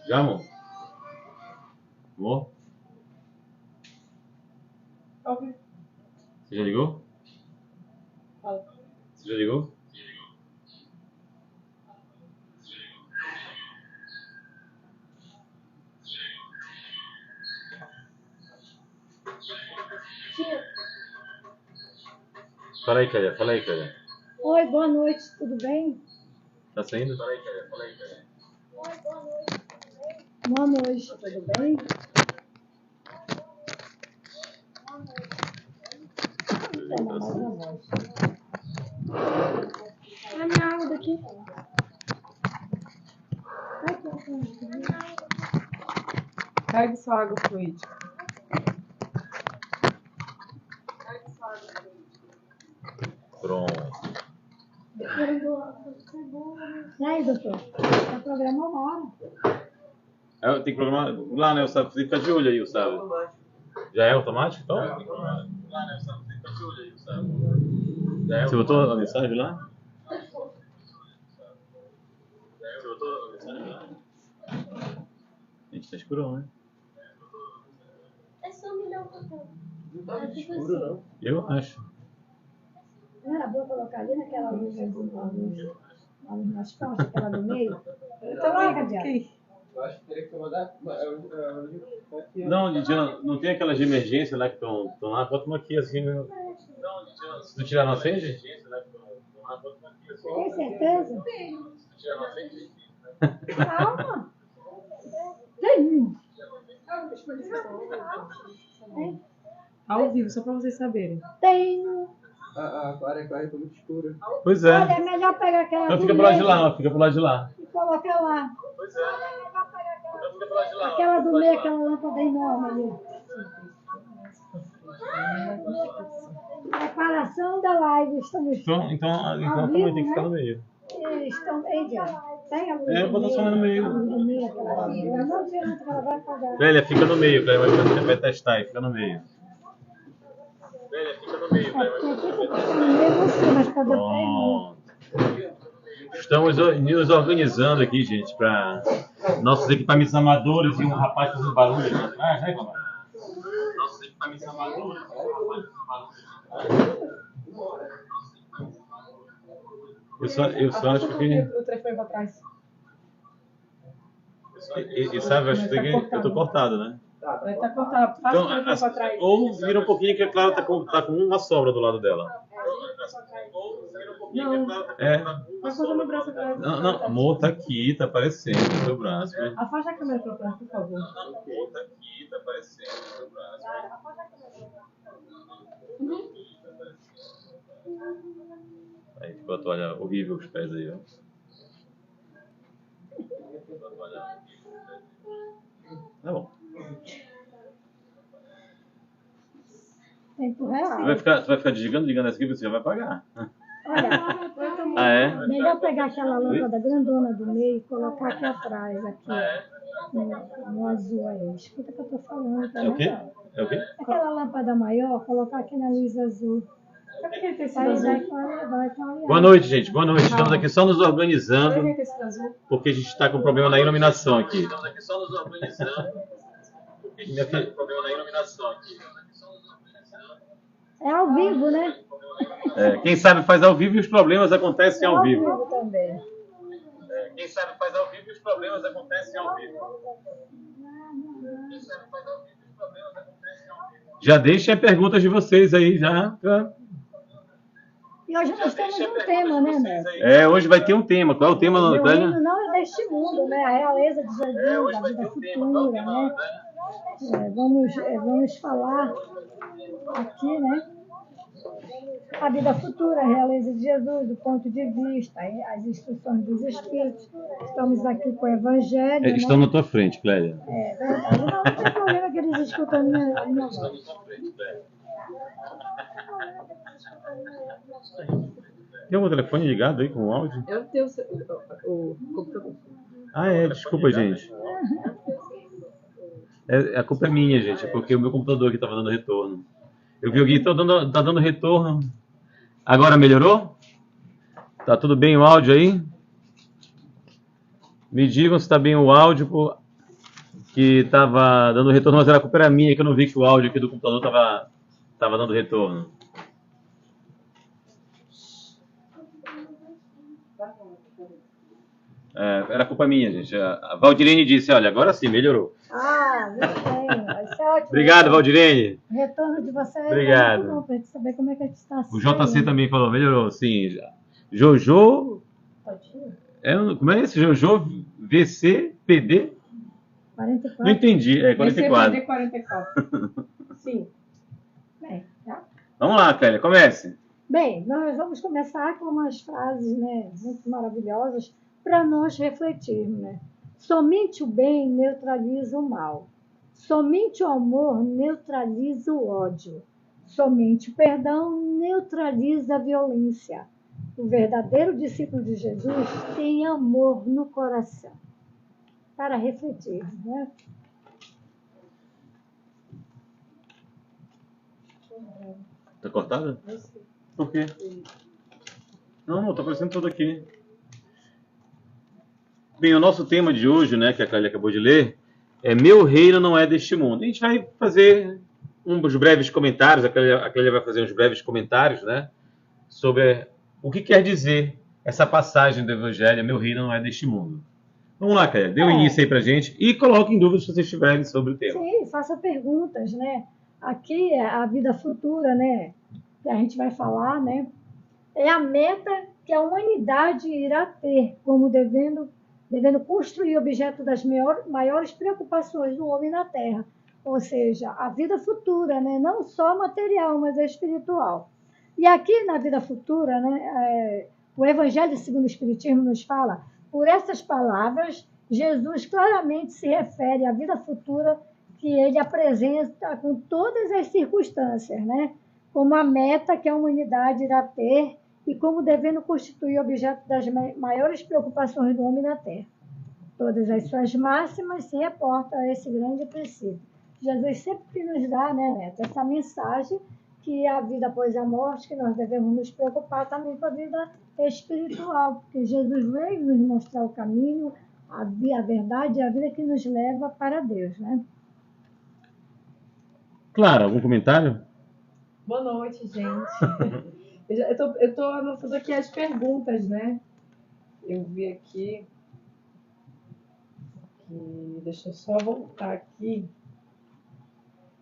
Já, amor? Amor? Ok. Você já ligou? Fala. Você já ligou? Fala aí, Kélia. Fala aí, Kélia. Oi, boa noite, tudo bem? Tá saindo? Fala aí, Kélia. Fala aí, Kélia. Oi, boa noite, tudo bem? Boa noite, tudo bem? Toma mais uma voz. Olha minha água daqui. Carregue sua água fluídica. Pronto. E aí, doutor? Tá programando uma hora. Tem que programar lá, né, Gustavo? Você fica de olho aí, Gustavo. Já é automático, então? Lá, né, Gustavo? Você fica de olho aí, Gustavo. Já é. Você botou a mensagem lá? Você botou a mensagem lá? Gente, tá escuro, né? É só me dar um papel. Não tá muito escuro, não. Eu acho. Não era bom colocar ali naquela luz nas costas, aquela do meio? Então lá, aqui. Eu acho que teria que mandar. Não, Lidiana, não tem aquelas de emergência lá que estão lá? Bota uma aqui assim. Não, Lidiana, se tu tirar na frente? Tem certeza? Se tu tirar na frente? Calma. Tem. Ao vivo, só pra vocês saberem. Tenho. A Clara ficou muito escura. Pois é. Olha, é melhor pegar aquela Então do fica pro lado de meio lá, ó. Fica pro lado de lá. e colocar lá. Pois é. Então fica pro lado de lá. Aquela do meio, aquela lâmpada enorme ali. Preparação da live. Estamos Então também tem que ficar no meio. Estão aí, tem a luz É, do bota só meio, no meio. a luz do meio, aquela ali. Eu não adianta que ela vai apagar. Velha, fica no meio, Cléia, vai testar aí, fica no meio. Velha, fica no meio, Cléia, Porque aqui tu fica no meio você, mas cada pé Pronto. Estamos nos organizando aqui, gente, para nossos equipamentos amadores e um rapaz fazendo barulho aqui atrás, né, Cléia? Nossos equipamentos amadores e um rapaz fazendo barulho. Eu só acho que... O telefone pra trás. E sabe, eu acho que eu tô cortado, né? Vai estar cortado. Passa o telefone pra trás. Ou vira um pouquinho que a Clara tá com uma sobra do lado dela. Não. É. Vai fazer meu braço atrás. Não, amor, tá aqui, tá aparecendo no seu braço. Né? Afasta a câmera pra trás, por favor. Amor, tá aqui, tá aparecendo no seu braço. Aí ficou a toalha horrível os pés aí, ó. Tá bom. tempo real. Tu vai ficar ligando essa aqui, você já vai pagar. Olha, Ah, é? melhor pegar aquela lâmpada grandona do meio e colocar aqui atrás, aqui, no azul aí. Escuta o que eu tô falando, tá É o quê? legal. É o quê? Aquela lâmpada maior, colocar aqui na luz azul. Sabe aquele tecido Aí azul? vai clarear. Boa noite, gente. Boa noite. Estamos aqui só nos Sabe organizando, aquele tecido azul? porque a gente está com problema na iluminação aqui. Estamos aqui só nos organizando, porque a gente está com problema na iluminação aqui. É ao vivo, né? É, quem sabe faz ao vivo e os problemas acontecem ao vivo. Também. É, quem sabe faz ao vivo e os problemas acontecem ao vivo. Quem sabe faz ao vivo e os problemas acontecem ao vivo. Já deixem perguntas de vocês aí, já. E hoje nós temos um tema, né, Neto? É, hoje vai ter um tema. Qual é o tema, Meu Clélia? reino não é deste mundo, né? A realeza de Jesus, a vida futura, né? Vamos falar aqui, né? A vida futura, a realeza de Jesus, do ponto de vista, as instruções dos Espíritos. Estamos aqui com o Evangelho. Estão né? na tua frente, Clélia. É verdade. Não tem problema que eles escutam a minha voz. Tem algum telefone ligado aí com o áudio? Eu tenho o computador. Ah, é. Desculpa, gente. A culpa é minha, gente. É porque o meu computador aqui estava dando retorno. Eu vi aqui, tá dando retorno. Agora melhorou? Tá tudo bem o áudio aí? Me digam se está bem o áudio, que estava dando retorno, mas era a culpa era minha, que eu não vi que o áudio aqui do computador estava dando retorno. Era culpa minha, gente. A Valdirene disse, olha, agora sim, melhorou. Ah, muito bem. Isso é ótimo. Obrigado, Valdirene. O retorno de vocês Obrigado. é muito bom para a gente saber como é que a gente está O JC também falou, melhorou, sim. Jojo... como é esse? Jojo VCPD? 44. Não entendi, é 44. VCPD 44. Sim. Bem, tá? Vamos lá, Clélia, comece. Bem, nós vamos começar com umas frases, né, muito maravilhosas para nós refletirmos, né? Somente o bem neutraliza o mal. Somente o amor neutraliza o ódio. Somente o perdão neutraliza a violência. O verdadeiro discípulo de Jesus tem amor no coração. Para refletir, né? Tá cortada? Por quê? Não, tá aparecendo tudo aqui. Bem, o nosso tema de hoje, né, que a Clélia acabou de ler, é Meu Reino Não É Deste Mundo. A gente vai fazer uns breves comentários, a Clélia vai fazer uns breves comentários, né, sobre o que quer dizer essa passagem do Evangelho, Meu Reino Não É Deste Mundo. Vamos lá, Clélia, dê um início aí pra gente e coloque em dúvidas se vocês tiverem sobre o tema. Sim, faça perguntas, né? Aqui é a vida futura, né? Que a gente vai falar, né? É a meta que a humanidade irá ter como devendo construir objeto das maiores preocupações do homem na Terra. Ou seja, a vida futura, né? Não só material, mas espiritual. E aqui na vida futura, né? O Evangelho segundo o Espiritismo nos fala, por essas palavras, Jesus claramente se refere à vida futura que ele apresenta com todas as circunstâncias, né? Como a meta que a humanidade irá ter e como devendo constituir objeto das maiores preocupações do homem na Terra. Todas as suas máximas se reportam a esse grande princípio. Jesus sempre nos dá, né, Neto, essa mensagem que a vida após a morte, que nós devemos nos preocupar também com a vida espiritual, porque Jesus veio nos mostrar o caminho, a verdade e a vida que nos leva para Deus, né? Claro, algum comentário? Boa noite, gente. Eu tô anotando aqui as perguntas, né? Eu vi aqui. Deixa eu só voltar aqui.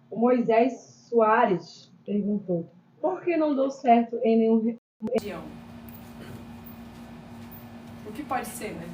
O Moisés Soares perguntou: por que não deu certo em nenhum religião? O que pode ser, né?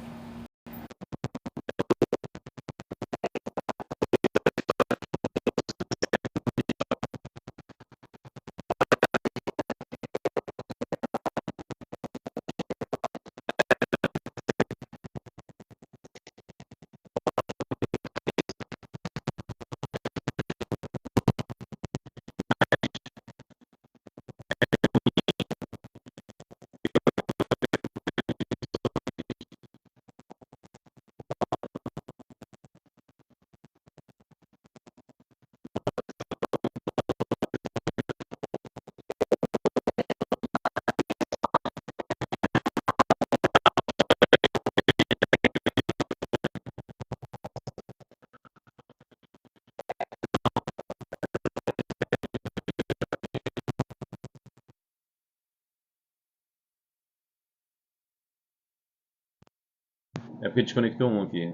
É porque desconectou um aqui.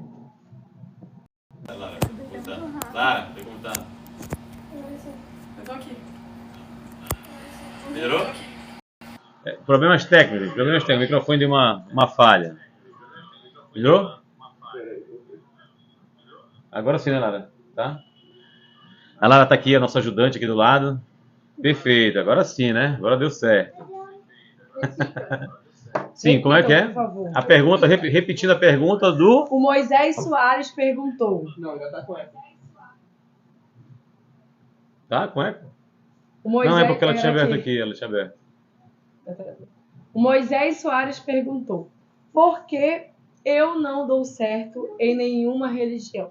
Lara, Lara, perguntar. Eu tô aqui. Melhorou? Problemas técnicos. O microfone deu uma falha. Melhorou? Agora sim, né, Lara? Tá? A Lara tá aqui, a nossa ajudante aqui do lado. Perfeito, agora sim, né? Agora deu certo. Sim, como é que é? Por favor. A pergunta, repetindo a pergunta do... O Moisés Soares perguntou. Não, já tá com eco. Tá, com eco? O Moisés, Não, é porque ela tinha era aberto aqui, ela tinha aberto. O Moisés Soares perguntou: por que eu não dou certo em nenhuma religião?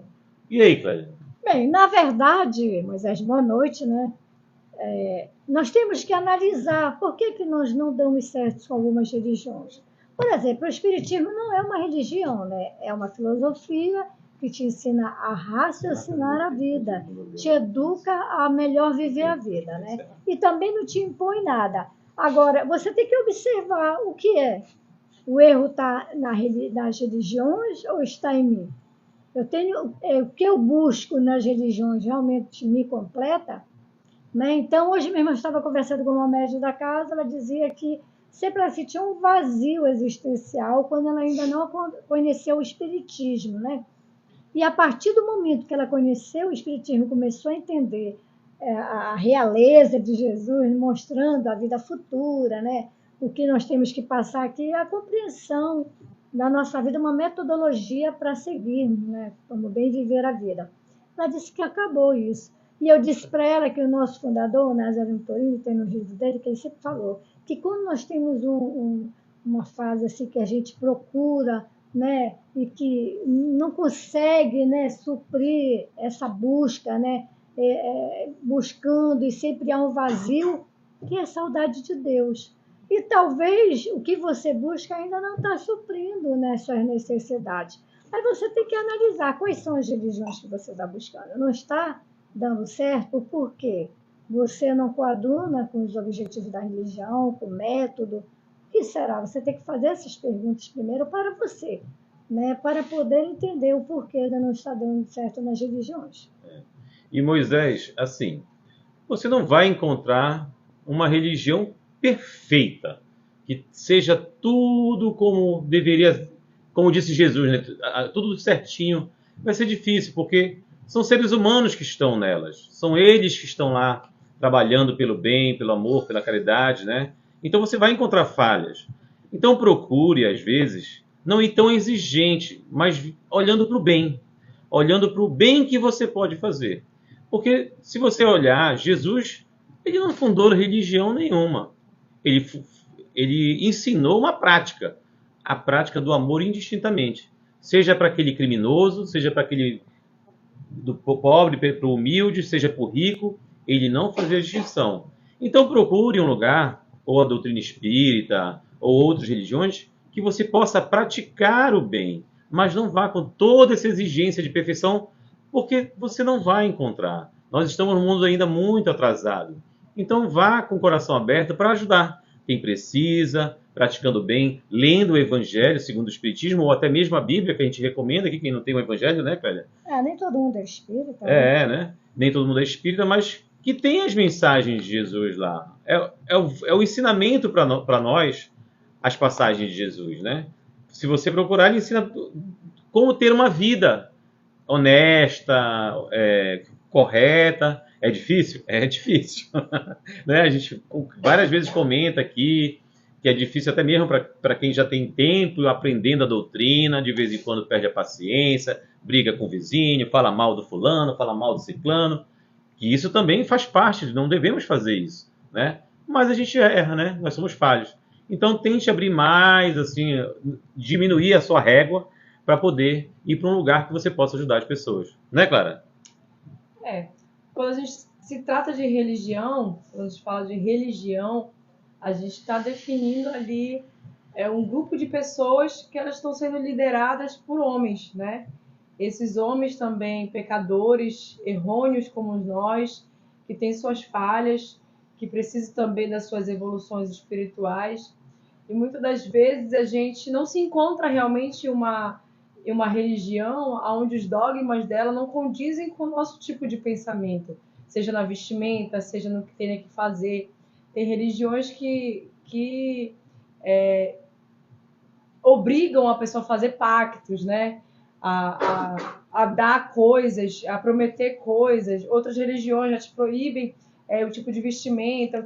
E aí, Clélia? Bem, na verdade, Moisés, boa noite, né? Nós temos que analisar por que nós não damos certo com algumas religiões. Por exemplo, o Espiritismo não é uma religião, né? É uma filosofia que te ensina a raciocinar a vida, te educa a melhor viver a vida, né? E também não te impõe nada. Agora, você tem que observar o que é. O erro está nas religiões ou está em mim? O que eu busco nas religiões realmente me completa, né? Então, hoje mesmo eu estava conversando com uma médium da casa, ela dizia que sempre ela sentia um vazio existencial quando ela ainda não conheceu o Espiritismo, né? E a partir do momento que ela conheceu o Espiritismo, começou a entender a realeza de Jesus, mostrando a vida futura, né? O que nós temos que passar aqui, a compreensão da nossa vida, uma metodologia para seguirmos, né? Como bem viver a vida. Ela disse que acabou isso. E eu disse para ela que o nosso fundador, o Nazareno Torino, tem no livro dele, que ele sempre falou, que quando nós temos uma fase assim que a gente procura, né, e que não consegue, né, suprir essa busca, né, buscando e sempre há um vazio, que é a saudade de Deus. E talvez o que você busca ainda não está suprindo, né, suas necessidades. Aí você tem que analisar quais são as religiões que você está buscando. Não está dando certo? Por quê? Você não coaduna com os objetivos da religião, com o método. O que será? Você tem que fazer essas perguntas primeiro para você, né? Para poder entender o porquê ainda não está dando certo nas religiões. E Moisés, assim, você não vai encontrar uma religião perfeita, que seja tudo como deveria, como disse Jesus, né? Tudo certinho. Vai ser difícil, porque são seres humanos que estão nelas. São eles que estão lá trabalhando pelo bem, pelo amor, pela caridade, né? Então você vai encontrar falhas. Então procure, às vezes, não ir tão exigente, mas olhando para o bem. Olhando para o bem que você pode fazer. Porque se você olhar, Jesus, ele não fundou religião nenhuma. Ele ensinou uma prática. A prática do amor indistintamente. Seja para aquele criminoso, seja para aquele do pobre, para o humilde, seja para o rico, ele não fazia distinção. Então procure um lugar, ou a doutrina espírita, ou outras religiões, que você possa praticar o bem, mas não vá com toda essa exigência de perfeição, porque você não vai encontrar. Nós estamos num mundo ainda muito atrasado. Então vá com o coração aberto para ajudar quem precisa, praticando bem, lendo o Evangelho segundo o Espiritismo, ou até mesmo a Bíblia, que a gente recomenda aqui, quem não tem o Evangelho, né, Clélia? Nem todo mundo é espírita. Né? Né? Nem todo mundo é espírita, mas que tem as mensagens de Jesus lá. É o ensinamento para nós, as passagens de Jesus, né? Se você procurar, ele ensina como ter uma vida honesta, correta. É difícil? É difícil. Né? A gente várias vezes comenta aqui que é difícil até mesmo para quem já tem tempo aprendendo a doutrina, de vez em quando perde a paciência, briga com o vizinho, fala mal do fulano, fala mal do ciclano, que isso também faz parte, não devemos fazer isso, né? Mas a gente erra, né? Nós somos falhos. Então tente abrir mais, assim, diminuir a sua régua para poder ir para um lugar que você possa ajudar as pessoas. Né, Clara? Quando a gente se trata de religião, quando a gente fala de religião, a gente está definindo ali um grupo de pessoas que elas estão sendo lideradas por homens, né? Esses homens também pecadores, errôneos como nós, que têm suas falhas, que precisam também das suas evoluções espirituais. E muitas das vezes a gente não se encontra realmente uma religião onde os dogmas dela não condizem com o nosso tipo de pensamento, seja na vestimenta, seja no que tenha que fazer. Tem religiões que obrigam a pessoa a fazer pactos, né? A dar coisas, a prometer coisas. Outras religiões já te proíbem o tipo de vestimenta.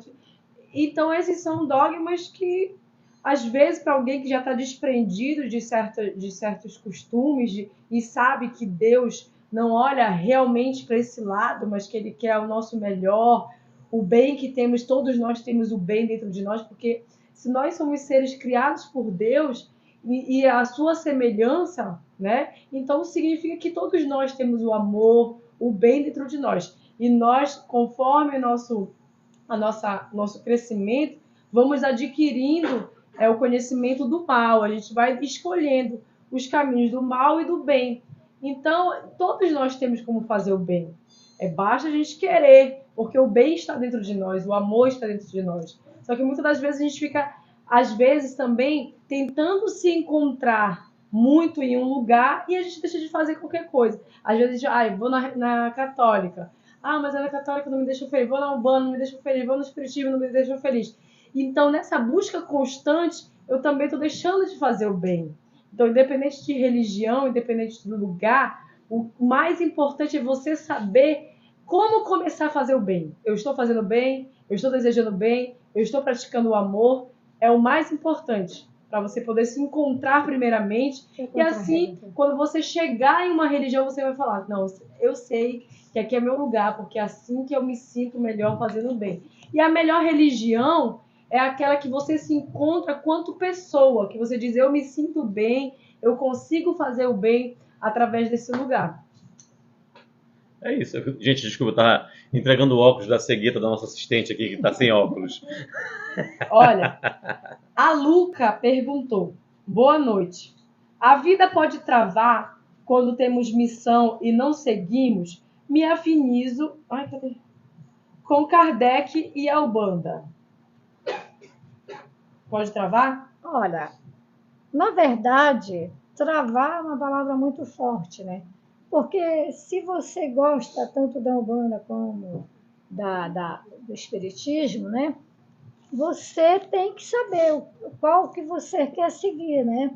Então, esses são dogmas que, às vezes, para alguém que já está desprendido de certos costumes e sabe que Deus não olha realmente para esse lado, mas que Ele quer o nosso melhor, o bem que temos, todos nós temos o bem dentro de nós, porque se nós somos seres criados por Deus e a sua semelhança, né? Então significa que todos nós temos o amor, o bem dentro de nós. E nós, conforme nosso crescimento, vamos adquirindo é o conhecimento do mal. A gente vai escolhendo os caminhos do mal e do bem. Então, todos nós temos como fazer o bem. Basta a gente querer, porque o bem está dentro de nós, o amor está dentro de nós. Só que muitas das vezes a gente fica, às vezes também, tentando se encontrar muito em um lugar e a gente deixa de fazer qualquer coisa. Às vezes, eu vou na católica. Mas a católica não me deixa feliz. Vou na Umbanda, não me deixa feliz. Vou no Espiritismo, não me deixa feliz. Então, nessa busca constante, eu também estou deixando de fazer o bem. Então, independente de religião, independente do lugar, o mais importante é você saber como começar a fazer o bem. Eu estou fazendo bem, eu estou desejando bem, eu estou praticando o amor. É o mais importante para você poder se encontrar primeiramente. E assim, quando você chegar em uma religião, você vai falar, não, eu sei que aqui é meu lugar, porque é assim que eu me sinto melhor fazendo bem. E a melhor religião é aquela que você se encontra quanto pessoa, que você diz, eu me sinto bem, eu consigo fazer o bem através desse lugar. É isso. Gente, desculpa, eu estava entregando o óculos da cegueta da nossa assistente aqui, que está sem óculos. Olha, a Luca perguntou, boa noite. A vida pode travar quando temos missão e não seguimos? Me afinizo com Kardec e a Umbanda. Pode travar? Olha, na verdade, travar é uma palavra muito forte, né? Porque se você gosta tanto da Umbanda como do Espiritismo, né? Você tem que saber qual que você quer seguir, né?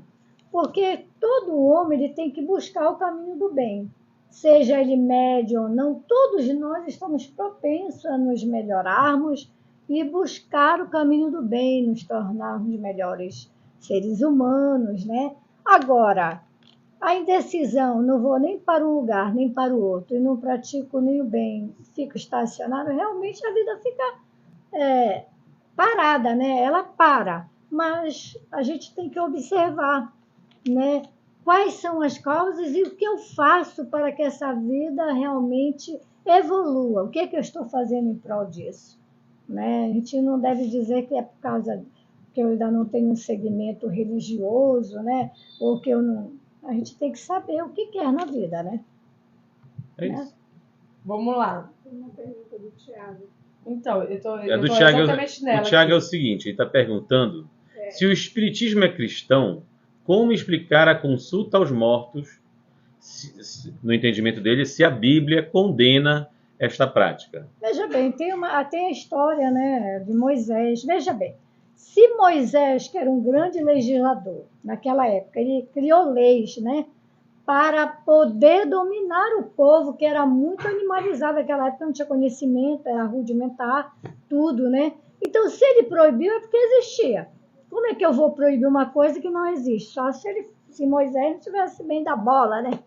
Porque todo homem ele tem que buscar o caminho do bem. Seja ele médio ou não, todos nós estamos propensos a nos melhorarmos e buscar o caminho do bem, nos tornarmos melhores seres humanos, né? Agora, a indecisão, não vou nem para um lugar, nem para o outro, e não pratico nem o bem, fico estacionado, realmente a vida fica parada, né? Ela para, mas a gente tem que observar, né? Quais são as causas e o que eu faço para que essa vida realmente evolua. O que é que eu estou fazendo em prol disso? Né? A gente não deve dizer que é por causa que eu ainda não tenho um segmento religioso, né? Ou que eu não... A gente tem que saber o que quer na vida, né? É isso. Né? Vamos lá. Tem uma pergunta do Tiago. Então, eu tô do Thiago, exatamente nela. o Thiago aqui. é o seguinte, ele está perguntando se o Espiritismo é cristão, como explicar a consulta aos mortos, no entendimento dele, se a Bíblia condena esta prática. Veja bem, tem a história, né, de Moisés. Veja bem, se Moisés, que era um grande legislador naquela época, ele criou leis, né, para poder dominar o povo, que era muito animalizado naquela época, não tinha conhecimento, era rudimentar, tudo, né? Então, se ele proibiu, é porque existia. Como é que eu vou proibir uma coisa que não existe? Só se Moisés não tivesse bem da bola, né?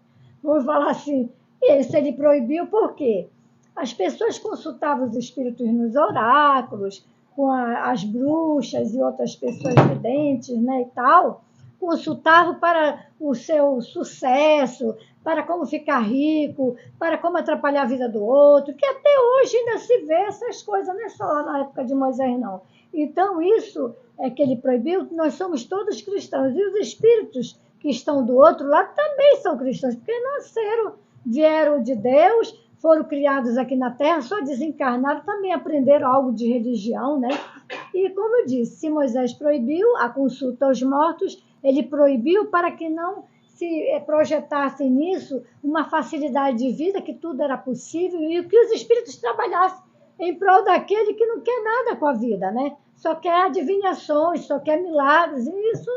Vamos falar assim. E se ele proibiu, por quê? As pessoas consultavam os espíritos nos oráculos, com as bruxas e outras pessoas videntes, né, e tal, consultavam para o seu sucesso, para como ficar rico, para como atrapalhar a vida do outro, que até hoje ainda se vê essas coisas, não é só na época de Moisés, não. Então, isso é que ele proibiu, nós somos todos cristãos, e os espíritos que estão do outro lado também são cristãos, porque vieram de Deus, foram criados aqui na Terra, só desencarnaram, também aprenderam algo de religião, né? E como eu disse, se Moisés proibiu a consulta aos mortos, ele proibiu para que não se projetasse nisso uma facilidade de vida, que tudo era possível, e que os espíritos trabalhassem em prol daquele que não quer nada com a vida, né? Só quer adivinhações, só quer milagres, e isso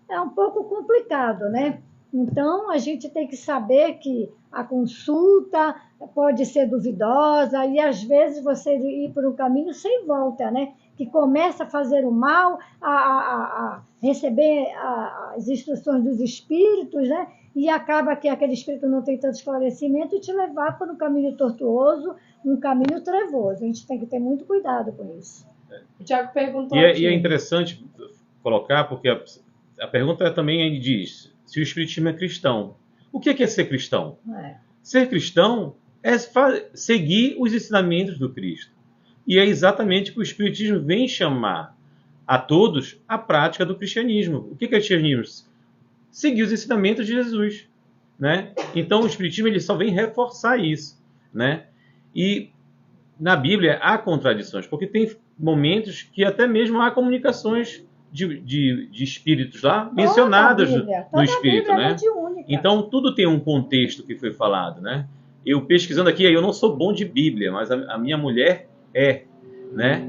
é um pouco complicado, né? Então, a gente tem que saber que a consulta pode ser duvidosa e, às vezes, você ir por um caminho sem volta, né? Que começa a fazer o mal, a receber as instruções dos espíritos, né? E acaba que aquele espírito não tem tanto esclarecimento e te levar por um caminho tortuoso, um caminho trevoso. A gente tem que ter muito cuidado com isso. O Tiago perguntou E é interessante colocar, porque a pergunta também diz se o Espiritismo é cristão. O que é ser cristão? Ser cristão é seguir os ensinamentos do Cristo. E é exatamente o que o Espiritismo vem chamar a todos a prática do cristianismo. O que é o cristianismo? Seguir os ensinamentos de Jesus, né? Então o Espiritismo ele só vem reforçar isso, né? E na Bíblia há contradições, porque tem momentos que até mesmo há comunicações de espíritos lá mencionadas no Espírito, né? Então tudo tem um contexto que foi falado, né? Eu pesquisando aqui, eu não sou bom de Bíblia, mas a minha mulher é, né?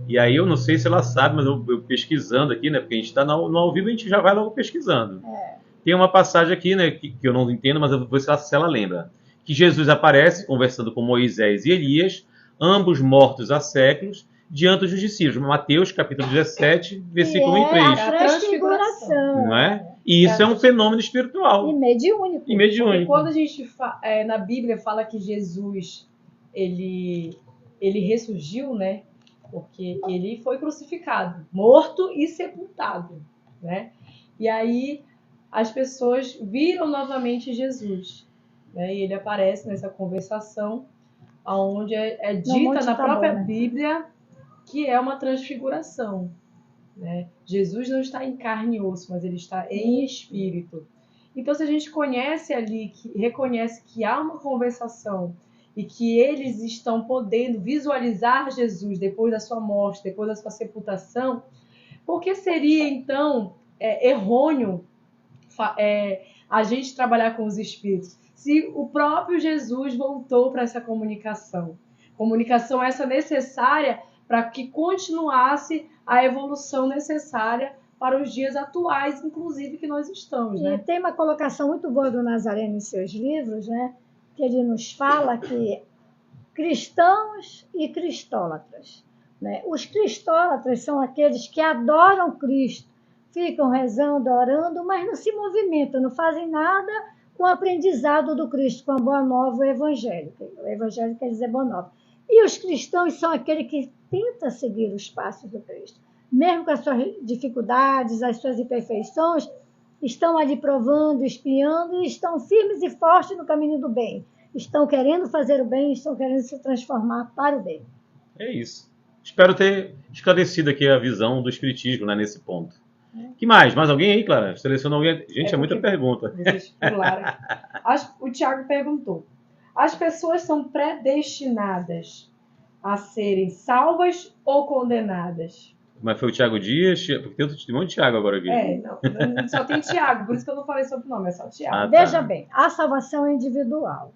E aí eu não sei se ela sabe, mas eu pesquisando aqui, né? Porque a gente está no ao vivo, a gente já vai logo pesquisando. Tem uma passagem aqui, né? Que eu não entendo, mas eu vou ver se ela lembra. Que Jesus aparece conversando com Moisés e Elias, ambos mortos há séculos, diante dos discípulos. Mateus, capítulo 17, versículo 1 e 3. A transfiguração. Não é? E isso é um fenômeno espiritual. E mediúnico. Porque quando a gente na Bíblia fala que Jesus ele ressurgiu, né? Porque ele foi crucificado, morto e sepultado, né? E aí as pessoas viram novamente Jesus, né? E ele aparece nessa conversação, onde é dita na própria Bíblia que é uma transfiguração, né? Jesus não está em carne e osso, mas ele está em espírito. Então, se a gente conhece ali, reconhece que há uma conversação e que eles estão podendo visualizar Jesus depois da sua morte, depois da sua sepultação, por que seria, então, errôneo a gente trabalhar com os espíritos se o próprio Jesus voltou para essa comunicação? Comunicação essa necessária para que continuasse a evolução necessária para os dias atuais, inclusive, que nós estamos, né? E tem uma colocação muito boa do Nazareno em seus livros, né? Que ele nos fala que cristãos e cristólatras, né? Os cristólatras são aqueles que adoram Cristo, ficam rezando, orando, mas não se movimentam, não fazem nada com o aprendizado do Cristo, com a Boa Nova, o Evangelho. O Evangelho quer dizer Boa Nova. E os cristãos são aqueles que tentam seguir os passos do Cristo. Mesmo com as suas dificuldades, as suas imperfeições, estão ali provando, espiando e estão firmes e fortes no caminho do bem. Estão querendo fazer o bem, estão querendo se transformar para o bem. É isso. Espero ter esclarecido aqui a visão do Espiritismo, né, nesse ponto. Que mais? Mais alguém aí, Clara? Selecionou alguém? Gente, é muita pergunta. Vocês pularam. O Tiago perguntou: as pessoas são predestinadas a serem salvas ou condenadas? Mas foi o Tiago Dias? Porque tem um monte de Tiago agora aqui. Não, só tem Tiago, por isso que eu não falei sobre o nome, é só Tiago. Tá. Veja bem, a salvação é individual,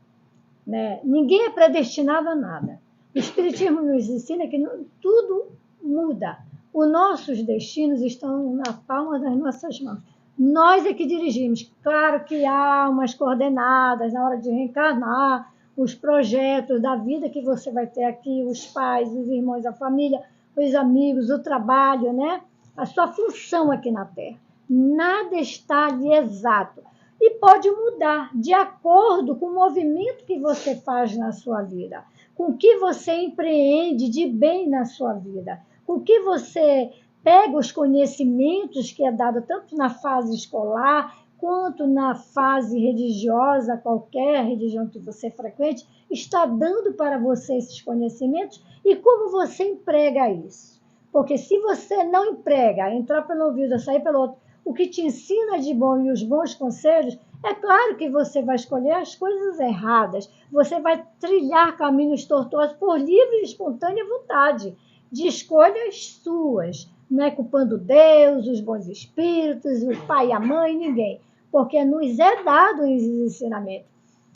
né? Ninguém é predestinado a nada. O Espiritismo nos ensina que tudo muda. Os nossos destinos estão na palma das nossas mãos. Nós é que dirigimos. Claro que há umas coordenadas na hora de reencarnar, os projetos da vida que você vai ter aqui, os pais, os irmãos, a família, os amigos, o trabalho, né? A sua função aqui na Terra. Nada está ali exato. E pode mudar de acordo com o movimento que você faz na sua vida, com o que você empreende de bem na sua vida, com o que você pega os conhecimentos que é dado tanto na fase escolar quanto na fase religiosa, qualquer religião que você frequente, está dando para você esses conhecimentos e como você emprega isso. Porque se você não emprega, entrar pelo ouvido, sair pelo outro, o que te ensina de bom e os bons conselhos, é claro que você vai escolher as coisas erradas, você vai trilhar caminhos tortuosos por livre e espontânea vontade, de escolhas suas, não é culpando Deus, os bons espíritos, o pai e a mãe, ninguém, porque nos é dado esses ensinamentos.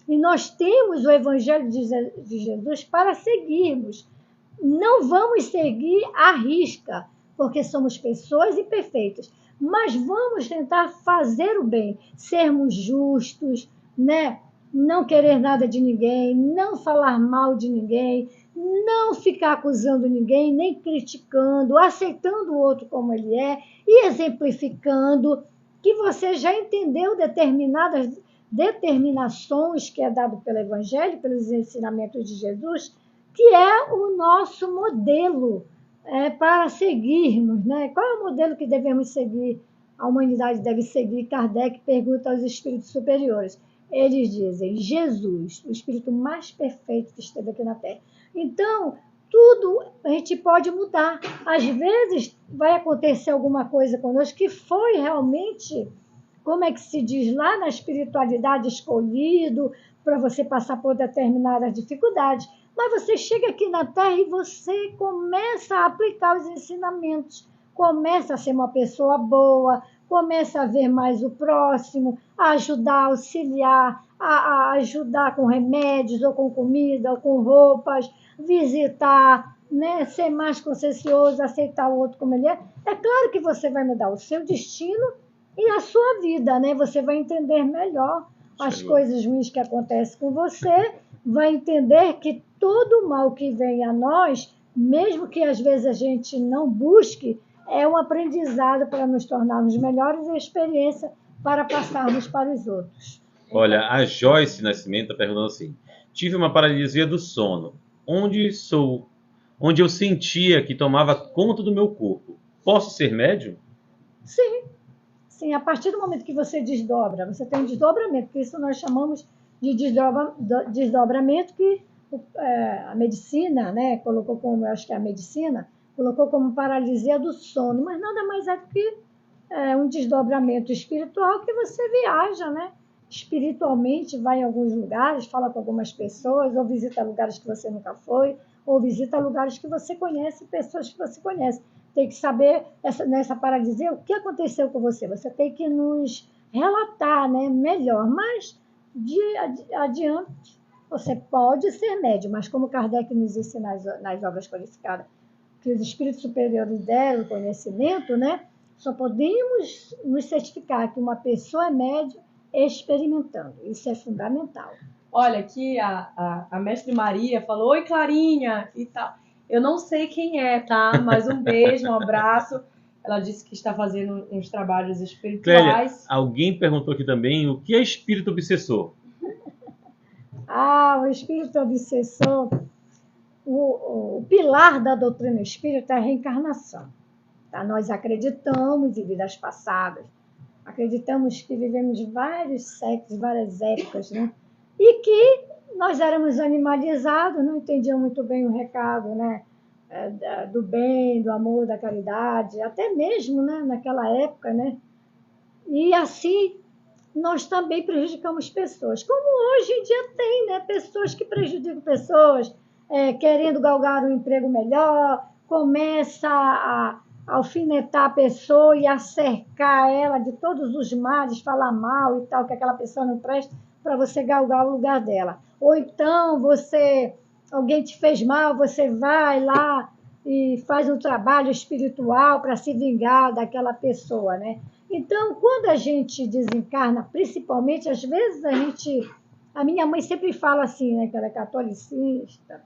E nós temos o Evangelho de Jesus para seguirmos. Não vamos seguir à risca, porque somos pessoas imperfeitas, mas vamos tentar fazer o bem, sermos justos, né? Não querer nada de ninguém, não falar mal de ninguém, não ficar acusando ninguém, nem criticando, aceitando o outro como ele é e exemplificando que você já entendeu determinadas determinações que é dado pelo Evangelho, pelos ensinamentos de Jesus, que é o nosso modelo para seguirmos, né? Qual é o modelo que devemos seguir? A humanidade deve seguir. Kardec pergunta aos espíritos superiores. Eles dizem Jesus, o espírito mais perfeito que esteve aqui na Terra. Então, tudo a gente pode mudar. Às vezes vai acontecer alguma coisa conosco que foi realmente, como é que se diz lá na espiritualidade, escolhido para você passar por determinadas dificuldades. Mas você chega aqui na Terra e você começa a aplicar os ensinamentos, começa a ser uma pessoa boa, começa a ver mais o próximo, a ajudar, a auxiliar, a ajudar com remédios, ou com comida, ou com roupas, visitar, né? Ser mais consciencioso, aceitar o outro como ele é. É claro que você vai mudar o seu destino e a sua vida, né? Você vai entender melhor as coisas ruins que acontecem com você, vai entender que todo o mal que vem a nós, mesmo que às vezes a gente não busque, é um aprendizado para nos tornarmos melhores e experiência para passarmos para os outros. Olha, a Joyce Nascimento está perguntando assim: tive uma paralisia do sono, onde eu sentia que tomava conta do meu corpo. Posso ser médium? Sim, sim. A partir do momento que você desdobra, você tem um desdobramento, que isso nós chamamos de desdobramento, que a medicina, né, colocou como, eu acho que é a medicina, colocou como paralisia do sono, mas nada mais é do que um desdobramento espiritual que você viaja, né? Espiritualmente, vai em alguns lugares, fala com algumas pessoas, ou visita lugares que você nunca foi, ou visita lugares que você conhece, pessoas que você conhece. Tem que saber, nessa paralisia, o que aconteceu com você. Você tem que nos relatar, né, melhor, mas adiante você pode ser médium, mas como Kardec nos ensina nas obras qualificadas, que os espíritos superiores deram o conhecimento, né, só podemos nos certificar que uma pessoa é médium experimentando. Isso é fundamental. Olha, aqui a mestre Maria falou: oi, Clarinha, e tal. Eu não sei quem é, tá? Mas um beijo, um abraço. Ela disse que está fazendo uns trabalhos Clélia, espirituais. alguém perguntou aqui também o que é espírito obsessor. O espírito obsessor, o pilar da doutrina espírita é a reencarnação. Tá? Nós acreditamos em vidas passadas, acreditamos que vivemos vários séculos, várias épocas, né? E que nós éramos animalizados, não entendiam muito bem o recado, né? Do bem, do amor, da caridade, até mesmo, né? Naquela época, né? E assim nós também prejudicamos pessoas, como hoje em dia tem, né? Pessoas que prejudicam pessoas, querendo galgar um emprego melhor, começa a alfinetar a pessoa e a cercar ela de todos os males, falar mal e tal, que aquela pessoa não presta, para você galgar o lugar dela. Ou então alguém te fez mal, você vai lá e faz um trabalho espiritual para se vingar daquela pessoa, né? Então, quando a gente desencarna, principalmente, às vezes a minha mãe sempre fala assim, né, que ela é catolicista,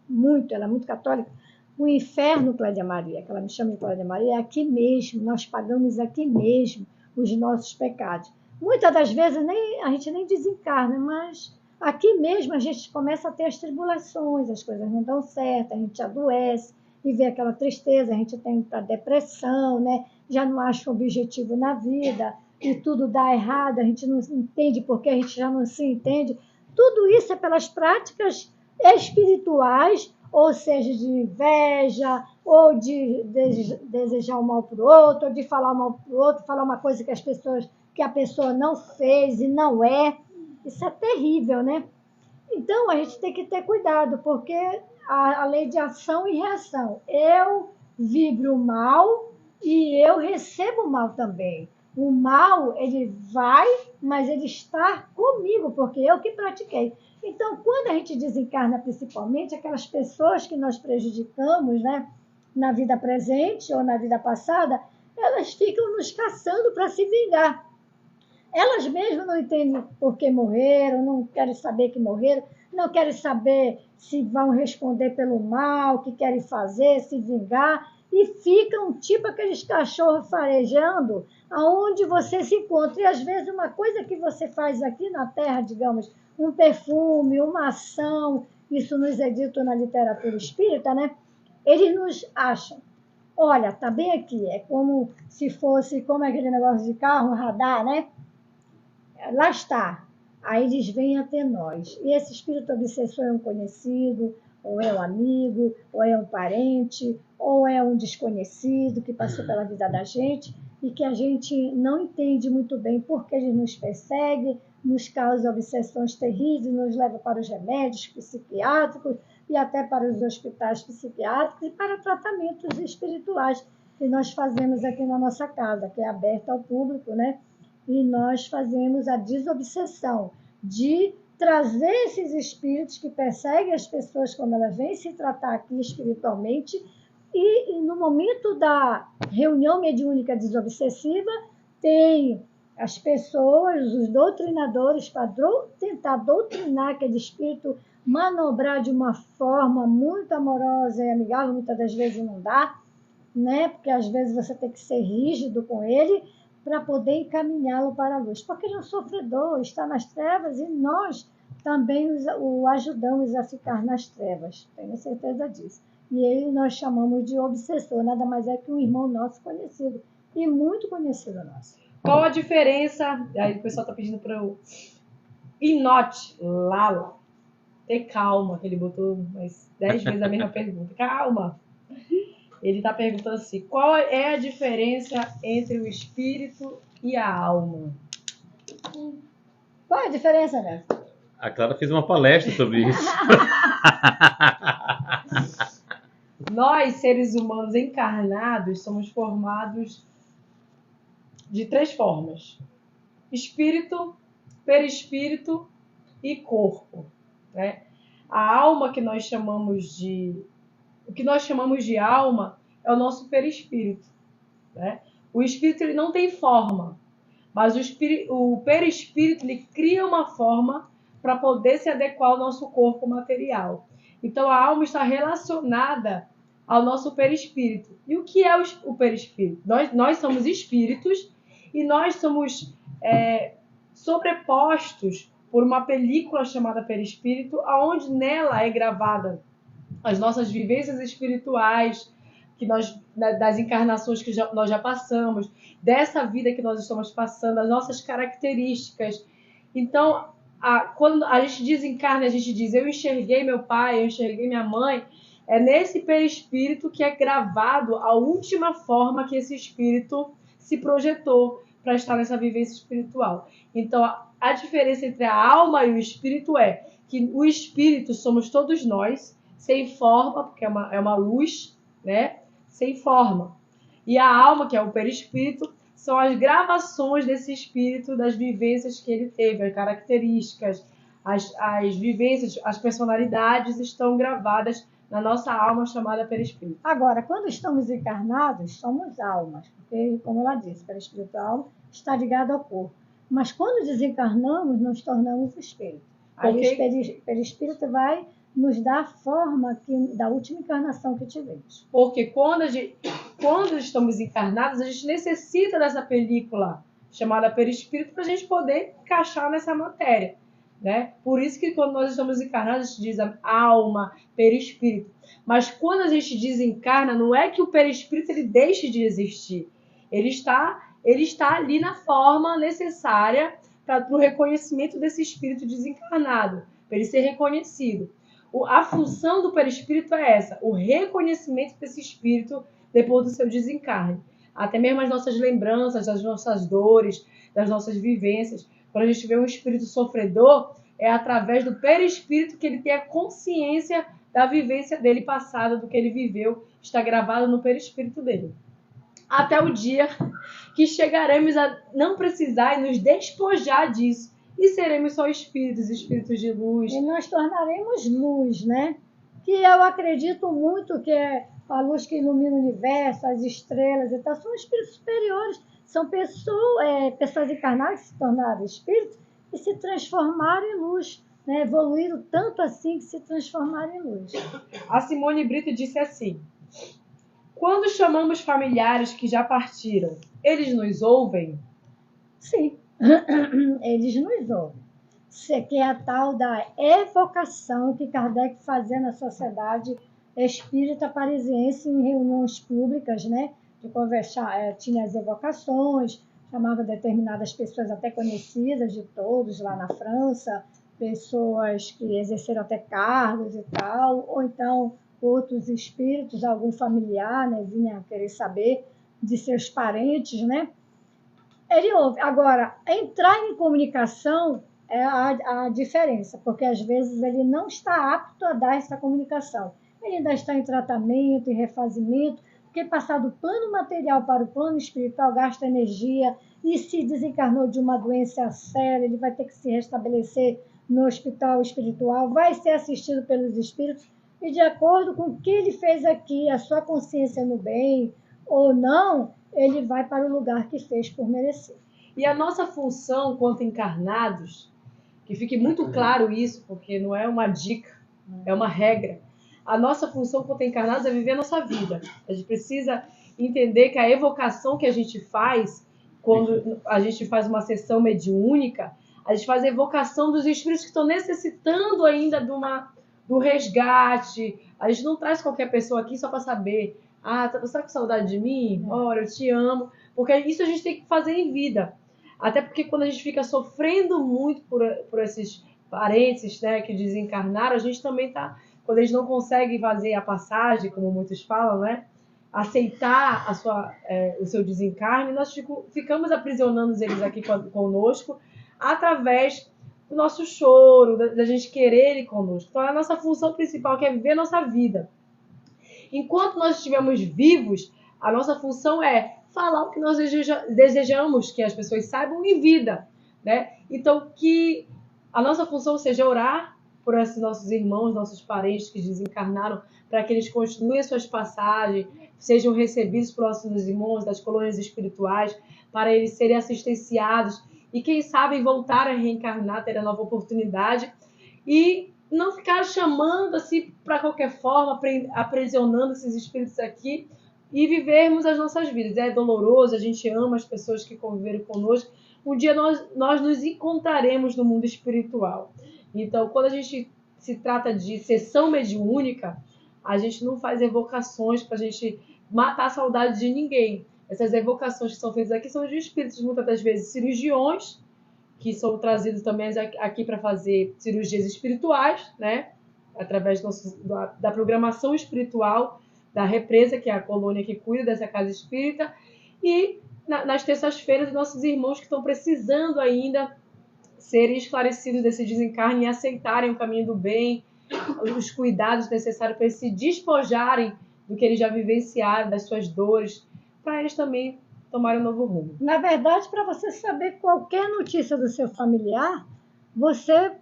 ela é muito católica. O inferno, Clélia Maria, que ela me chama de Clélia Maria, é aqui mesmo, nós pagamos aqui mesmo os nossos pecados. Muitas das vezes a gente nem desencarna, mas aqui mesmo a gente começa a ter as tribulações, as coisas não dão certo, a gente adoece e vê aquela tristeza, a gente tem a depressão, né? Já não acha um objetivo na vida e tudo dá errado, a gente não entende porque a gente já não se entende. Tudo isso é pelas práticas espirituais, ou seja, de inveja, ou de desejar o mal para o outro, ou de falar o mal para o outro, falar uma coisa que a pessoa não fez e não é. Isso é terrível, né? Então, a gente tem que ter cuidado, porque a lei de ação e reação. Eu vibro mal e eu recebo mal também. O mal, ele vai, mas ele está comigo, porque eu que pratiquei. Então, quando a gente desencarna, principalmente, aquelas pessoas que nós prejudicamos, né, na vida presente ou na vida passada, elas ficam nos caçando para se vingar. Elas mesmas não entendem por que morreram, não querem saber que morreram, não querem saber se vão responder pelo mal, o que querem fazer, se vingar, e ficam tipo aqueles cachorros farejando aonde você se encontra. E às vezes uma coisa que você faz aqui na Terra, digamos, um perfume, uma ação, isso nos é dito na literatura espírita, né? Eles nos acham. Olha, tá bem aqui, é como se fosse, como aquele negócio de carro, radar, né? Lá está. Aí eles vêm até nós. E esse espírito obsessor é um conhecido, ou é um amigo, ou é um parente, ou é um desconhecido que passou pela vida da gente e que a gente não entende muito bem porque ele nos persegue, nos causa obsessões terríveis, nos leva para os remédios psiquiátricos e até para os hospitais psiquiátricos e para tratamentos espirituais que nós fazemos aqui na nossa casa, que é aberta ao público, né? E nós fazemos a desobsessão de trazer esses espíritos que perseguem as pessoas quando elas vêm se tratar aqui espiritualmente e no momento da reunião mediúnica desobsessiva tem as pessoas, os doutrinadores, para tentar doutrinar aquele espírito, manobrar de uma forma muito amorosa e amigável, muitas das vezes não dá, né? Porque às vezes você tem que ser rígido com ele para poder encaminhá-lo para a luz. Porque ele é um sofredor, está nas trevas e nós também o ajudamos a ficar nas trevas, tenho certeza disso. E ele nós chamamos de obsessor, nada mais é que um irmão nosso conhecido, e muito conhecido nosso. Qual a diferença? Aí o pessoal está pedindo para eu. Inote, Lala. Ter calma, que ele botou umas 10 vezes a mesma pergunta. Calma. Ele está perguntando assim: qual é a diferença entre o espírito e a alma? Qual é a diferença, né? A Clara fez uma palestra sobre isso. Nós, seres humanos encarnados, somos formados de 3 formas: espírito, perispírito e corpo, né? A alma que nós chamamos de... O que nós chamamos de alma é o nosso perispírito, né? O espírito ele não tem forma, mas o perispírito ele cria uma forma para poder se adequar ao nosso corpo material. Então a alma está relacionada ao nosso perispírito. E o que é o perispírito? Nós somos espíritos e nós somos sobrepostos por uma película chamada perispírito, onde nela é gravada as nossas vivências espirituais, das encarnações que nós já passamos, dessa vida que nós estamos passando, as nossas características. Então, quando a gente desencarna, a gente diz: eu enxerguei meu pai, eu enxerguei minha mãe. É nesse perispírito que é gravado a última forma que esse espírito se projetou para estar nessa vivência espiritual. Então, a diferença entre a alma e o espírito é que o espírito somos todos nós, sem forma, porque é uma luz, né? Sem forma. E a alma, que é o perispírito, são as gravações desse espírito, das vivências que ele teve, as características, as vivências, as personalidades estão gravadas na nossa alma chamada perispírito. Agora, quando estamos encarnados, somos almas, porque, como ela disse, perispírito e alma está ligado ao corpo. Mas quando desencarnamos, nos tornamos espírito. Aí o perispírito vai nos dar a forma da última encarnação que tivemos. Porque quando estamos encarnados, a gente necessita dessa película chamada perispírito para a gente poder encaixar nessa matéria, né? Por isso que quando nós estamos encarnados, a gente diz alma, perispírito. Mas quando a gente desencarna, não é que o perispírito ele deixe de existir. Ele está ali na forma necessária para o reconhecimento desse espírito desencarnado, para ele ser reconhecido. A função do perispírito é essa: o reconhecimento desse espírito depois do seu desencarne. Até mesmo as nossas lembranças, as nossas dores, das nossas vivências. Quando a gente vê um espírito sofredor, é através do perispírito que ele tem a consciência da vivência dele passada, do que ele viveu, está gravado no perispírito dele. Até o dia que chegaremos a não precisar e nos despojar disso. E seremos só espíritos de luz. E nós tornaremos luz, né? Que eu acredito muito que é a luz que ilumina o universo, as estrelas e tal. São espíritos superiores. São pessoas encarnadas que se tornaram espíritos e se transformaram em luz. Né? Evoluíram tanto assim que se transformaram em luz. A Simone Brito disse assim: quando chamamos familiares que já partiram, eles nos ouvem? Sim. Eles nos ouvem. Que é a tal da evocação que Kardec fazia na Sociedade Espírita Parisiense em reuniões públicas, né? De conversar, tinha as evocações, chamava determinadas pessoas até conhecidas de todos lá na França, pessoas que exerceram até cargos e tal, ou então outros espíritos, algum familiar, né, vinha querer saber de seus parentes, né? Ele ouve. Agora, entrar em comunicação é a diferença, porque às vezes ele não está apto a dar essa comunicação. Ele ainda está em tratamento, em refazimento, porque passar do plano material para o plano espiritual gasta energia, e se desencarnou de uma doença séria, ele vai ter que se restabelecer no hospital espiritual, vai ser assistido pelos espíritos, e de acordo com o que ele fez aqui, a sua consciência no bem ou não, ele vai para o lugar que fez por merecer. E a nossa função quanto encarnados, que fique muito claro isso, porque não é uma dica, é uma regra. A nossa função quanto encarnados é viver a nossa vida. A gente precisa entender que a evocação que a gente faz, quando a gente faz uma sessão mediúnica, a gente faz a evocação dos espíritos que estão necessitando ainda do resgate. A gente não traz qualquer pessoa aqui só para saber, você tá com saudade de mim? Ora, eu te amo. Porque isso a gente tem que fazer em vida. Até porque quando a gente fica sofrendo muito por esses parentes, né, que desencarnaram, a gente também tá... Quando eles não conseguem fazer a passagem, como muitos falam, né, aceitar o seu desencarne, nós ficamos aprisionando eles aqui conosco através do nosso choro, da gente querer ele conosco. Então, a nossa função principal que é viver a nossa vida. Enquanto nós estivermos vivos, a nossa função é falar o que nós desejamos que as pessoas saibam em vida, né? Então, que a nossa função seja orar por esses nossos irmãos, nossos parentes que desencarnaram, para que eles continuem suas passagens, sejam recebidos por nossos irmãos das colônias espirituais, para eles serem assistenciados e, quem sabe, voltar a reencarnar, ter a nova oportunidade e não ficar chamando assim para qualquer forma, aprisionando esses espíritos aqui e vivermos as nossas vidas. É doloroso, a gente ama as pessoas que conviveram conosco. Um dia nós nos encontraremos no mundo espiritual. Então, quando a gente se trata de sessão mediúnica, a gente não faz evocações para a gente matar a saudade de ninguém. Essas evocações que são feitas aqui são de espíritos, muitas das vezes cirurgiões, que são trazidos também aqui para fazer cirurgias espirituais, né? Através da programação espiritual da Represa, que é a colônia que cuida dessa casa espírita, e nas terças-feiras, nossos irmãos que estão precisando ainda serem esclarecidos desse desencarne e aceitarem o caminho do bem, os cuidados necessários para eles se despojarem do que eles já vivenciaram, das suas dores, para eles também tomarem um novo rumo. Na verdade, para você saber qualquer notícia do seu familiar, você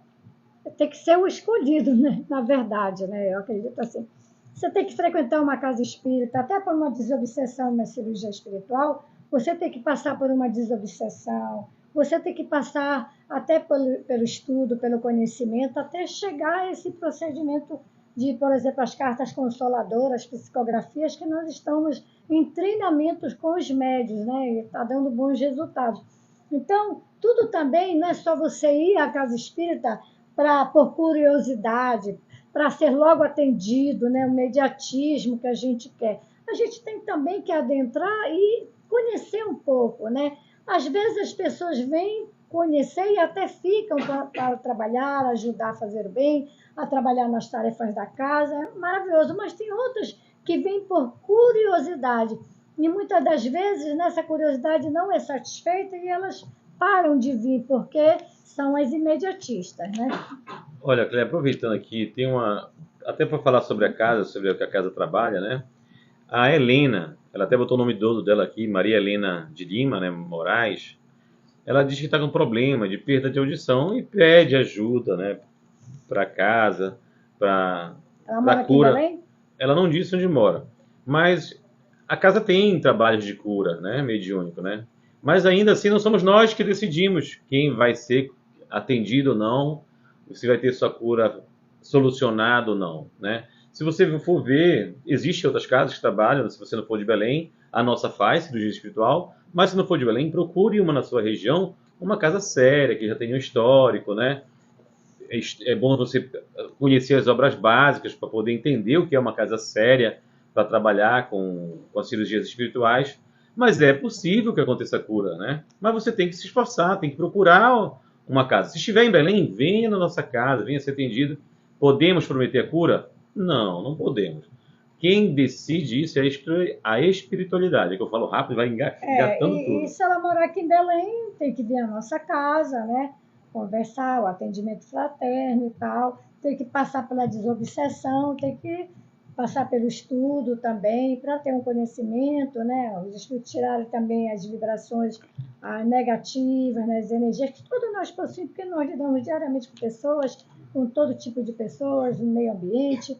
tem que ser o escolhido, né? Na verdade, né? Eu acredito assim. Você tem que frequentar uma casa espírita, até por uma desobsessão, uma cirurgia espiritual, você tem que passar por uma desobsessão, você tem que passar até pelo estudo, pelo conhecimento, até chegar a esse procedimento de, por exemplo, as cartas consoladoras, psicografias, que nós estamos em treinamentos com os médios, né? E está dando bons resultados. Então, tudo também não é só você ir à casa espírita por curiosidade, para ser logo atendido, né? O imediatismo que a gente quer. A gente tem também que adentrar e conhecer um pouco, né? Às vezes as pessoas vêm conhecer e até ficam para trabalhar, ajudar a fazer o bem, a trabalhar nas tarefas da casa, é maravilhoso, mas tem outras que vêm por curiosidade, e muitas das vezes nessa curiosidade não é satisfeita e elas param de vir, porque são as imediatistas, né? Olha, Cleia, aproveitando aqui, tem até para falar sobre a casa, sobre o que a casa trabalha, né? A Helena, ela até botou o nome todo dela aqui, Maria Helena de Lima, né, Moraes. Ela diz que está com problema de perda de audição e pede ajuda, né, para casa, para cura. Aqui, ela não disse onde mora, mas a casa tem trabalhos de cura, né, mediúnico, né? Mas ainda assim não somos nós que decidimos quem vai ser atendido ou não, se vai ter sua cura solucionada ou não, né? Se você for ver, existem outras casas que trabalham, se você não for de Belém, a nossa faz cirurgia espiritual, mas se não for de Belém, procure uma na sua região, uma casa séria, que já tenha um histórico, né? É bom você conhecer as obras básicas para poder entender o que é uma casa séria para trabalhar com as cirurgias espirituais, mas é possível que aconteça cura, né? Mas você tem que se esforçar, tem que procurar uma casa. Se estiver em Belém, venha na nossa casa, venha ser atendido. Podemos prometer a cura? Não, não podemos. Quem decide isso é a espiritualidade. É que eu falo rápido e vai engatando E tudo. se ela morar aqui em Belém, tem que vir à nossa casa, né? Conversar, o atendimento fraterno e tal. Tem que passar pela desobsessão, tem que passar pelo estudo também, para ter um conhecimento, né? Os estudos tirarem também as vibrações negativas, né? As energias que todos nós possuímos, porque nós lidamos diariamente com pessoas, com todo tipo de pessoas, no meio ambiente.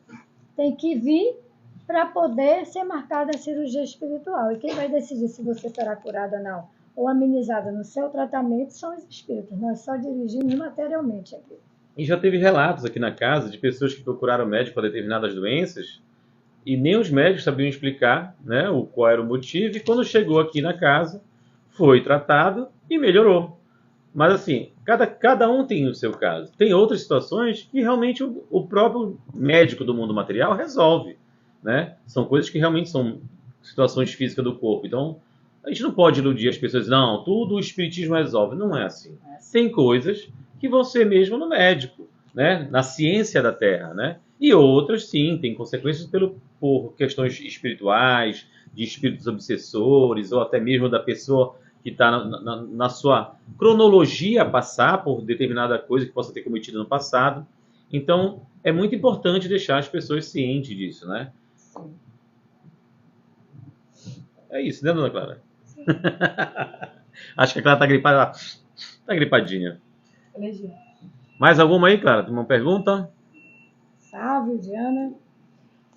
Tem que vir para poder ser marcada a cirurgia espiritual. E quem vai decidir se você será curada ou não, ou amenizada no seu tratamento, são os espíritos. Nós só dirigimos materialmente aqui. E já teve relatos aqui na casa de pessoas que procuraram médico para determinadas doenças e nem os médicos sabiam explicar, né, qual era o motivo, e quando chegou aqui na casa, foi tratado e melhorou. Mas assim, cada um tem o seu caso. Tem outras situações que realmente o próprio médico do mundo material resolve, né? São coisas que realmente são situações físicas do corpo. Então, a gente não pode iludir as pessoas, não, tudo o espiritismo resolve. Não é assim. Tem coisas que vão ser mesmo no médico, né? Na ciência da Terra, né? E outras, sim, têm consequências por questões espirituais, de espíritos obsessores, ou até mesmo da pessoa que está na sua cronologia a passar por determinada coisa que possa ter cometido no passado. Então, é muito importante deixar as pessoas cientes disso, né? É isso, né, dona Clara? Acho que a Clara está gripada. Está gripadinha. Alergia. Mais alguma aí, Clara? Tem uma pergunta? Salve, Diana.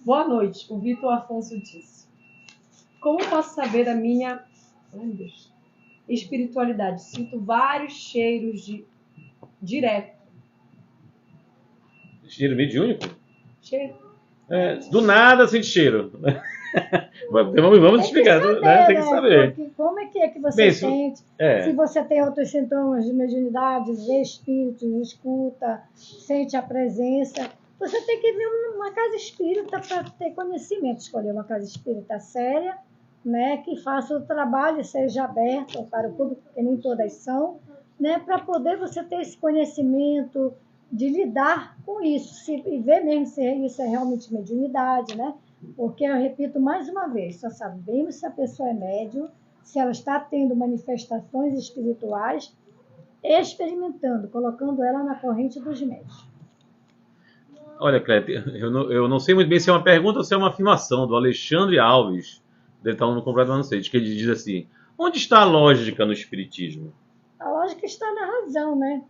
Boa noite, o Vitor Afonso disse. Como posso saber a minha espiritualidade? Sinto vários cheiros direto. Cheiro mediúnico? Cheiro? Do nada sente cheiro. Vamos explicar, saber, né? Tem que saber. Porque como é que você Bem, sente? É. Se você tem outros sintomas de mediunidade, vê espíritos, escuta, sente a presença. Você tem que ver uma casa espírita para ter conhecimento. Escolher uma casa espírita séria, né, que faça o trabalho, seja aberto para o público, porque nem todas são, né, para poder você ter esse conhecimento de lidar com isso e ver mesmo se isso é realmente mediunidade, né? Porque, eu repito mais uma vez, só sabemos se a pessoa é médium, se ela está tendo manifestações espirituais, experimentando, colocando ela na corrente dos médios. Olha, Cléber, eu não sei muito bem se é uma pergunta ou se é uma afirmação do Alexandre Alves, deve estar no completo, não sei, que ele diz assim: onde está a lógica no espiritismo? A lógica está na razão, né?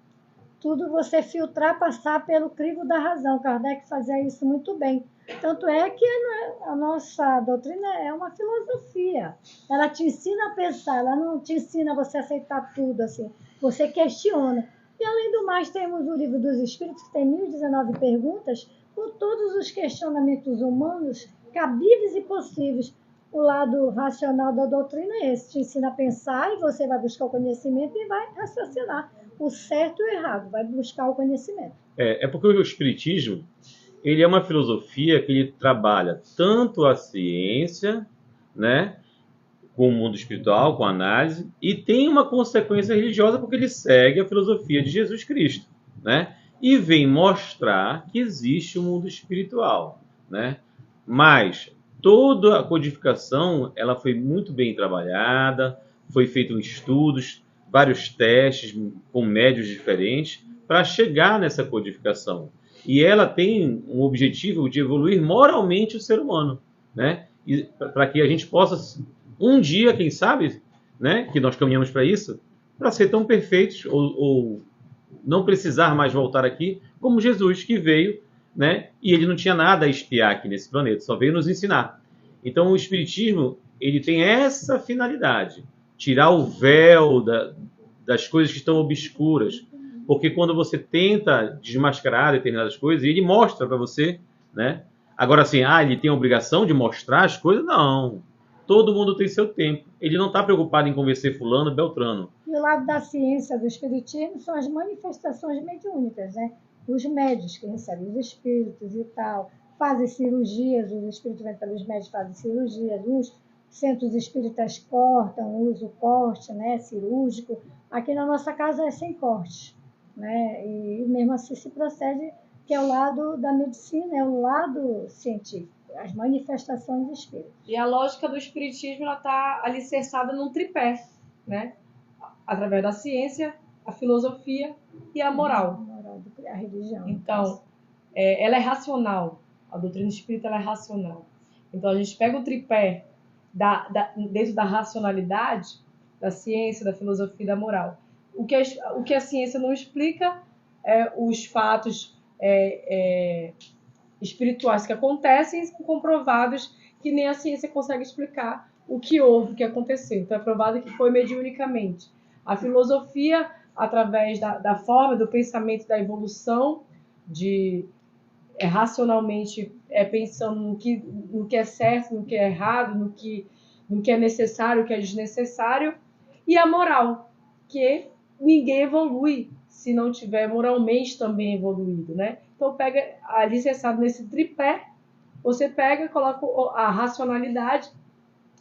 Tudo você filtrar, passar pelo crivo da razão. Kardec fazia isso muito bem. Tanto é que a nossa doutrina é uma filosofia. Ela te ensina a pensar, ela não te ensina a você aceitar tudo, assim. Você questiona. E, além do mais, temos o Livro dos Espíritos, que tem 1019 perguntas, com todos os questionamentos humanos cabíveis e possíveis. O lado racional da doutrina é esse. Te ensina a pensar e você vai buscar o conhecimento e vai raciocinar o certo e o errado, vai buscar o conhecimento. É porque o espiritismo, ele é uma filosofia que ele trabalha tanto a ciência, né, com o mundo espiritual, com a análise, e tem uma consequência religiosa porque ele segue a filosofia de Jesus Cristo, né, e vem mostrar que existe o mundo espiritual, né, mas toda a codificação, ela foi muito bem trabalhada, foi feito estudos, vários testes com médios diferentes para chegar nessa codificação. E ela tem um objetivo de evoluir moralmente o ser humano, né? E para que a gente possa, um dia, quem sabe, né, que nós caminhamos para isso, para ser tão perfeitos ou não precisar mais voltar aqui, como Jesus, que veio, né, e ele não tinha nada a espiar aqui nesse planeta, só veio nos ensinar. Então o Espiritismo, ele tem essa finalidade, tirar o véu das coisas que estão obscuras. Porque quando você tenta desmascarar determinadas coisas, ele mostra para você, né? Agora assim, ele tem a obrigação de mostrar as coisas? Não. Todo mundo tem seu tempo. Ele não está preocupado em convencer fulano, beltrano. E o lado da ciência do espiritismo são as manifestações mediúnicas, né? Os médios que recebem os espíritos e tal, fazem cirurgias, os espíritos vêm pelos médios, fazem cirurgias, uns centros espíritas cortam, usam o corte, né, cirúrgico. Aqui na nossa casa é sem corte. né? E mesmo assim se procede, que é o lado da medicina, é o lado científico, as manifestações espíritas. E a lógica do espiritismo está alicerçada num tripé, né? Através da ciência, a filosofia e a moral. A religião. Então, ela é racional. A doutrina espírita ela é racional. Então, a gente pega o tripé dentro da racionalidade, da ciência, da filosofia e da moral. O que a ciência não explica é os fatos espirituais que acontecem, são comprovados que nem a ciência consegue explicar o que houve, o que aconteceu. Então, é provado que foi mediunicamente. A filosofia, através da forma, do pensamento, da evolução, racionalmente pensando no que é certo, no que é errado, no que é necessário, no que é desnecessário. E a moral, que ninguém evolui se não tiver moralmente também evoluído, né? Então, pega alicerçado nesse tripé, você pega, coloca a racionalidade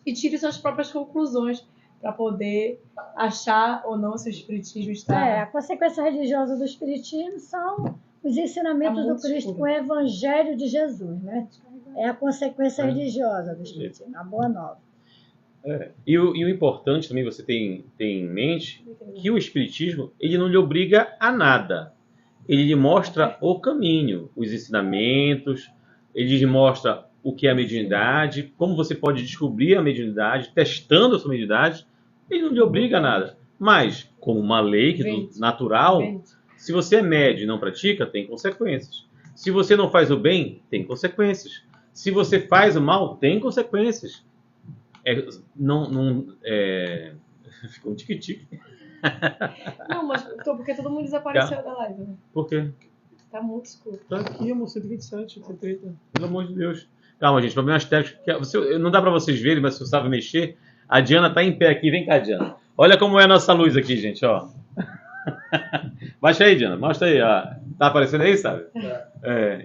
e tira suas próprias conclusões para poder achar ou não se o espiritismo está... A consequência religiosa do espiritismo são os ensinamentos do Cristo com o evangelho de Jesus, né? É a consequência religiosa do espiritismo, a boa nova. E o importante também você tem em mente que o espiritismo ele não lhe obriga a nada. Ele lhe mostra o caminho, os ensinamentos, ele lhe mostra o que é a mediunidade, como você pode descobrir a mediunidade, testando a sua mediunidade. Ele não lhe obriga a nada. Mas, como uma lei natural, se você é médio e não pratica, tem consequências. Se você não faz o bem, tem consequências. Se você faz o mal, tem consequências. Ficou um tique-tique. Não, mas porque todo mundo desapareceu da live, né? Por quê? Tá muito escuro. Tá aqui, amor, 127, 130. Pelo amor de Deus. Calma, gente, problemas técnicos. Não dá pra vocês verem, mas se você sabe mexer, a Diana tá em pé aqui. Vem cá, Diana. Olha como é a nossa luz aqui, gente, ó. Baixa aí, Diana. Mostra aí, ó. Tá aparecendo aí, sabe?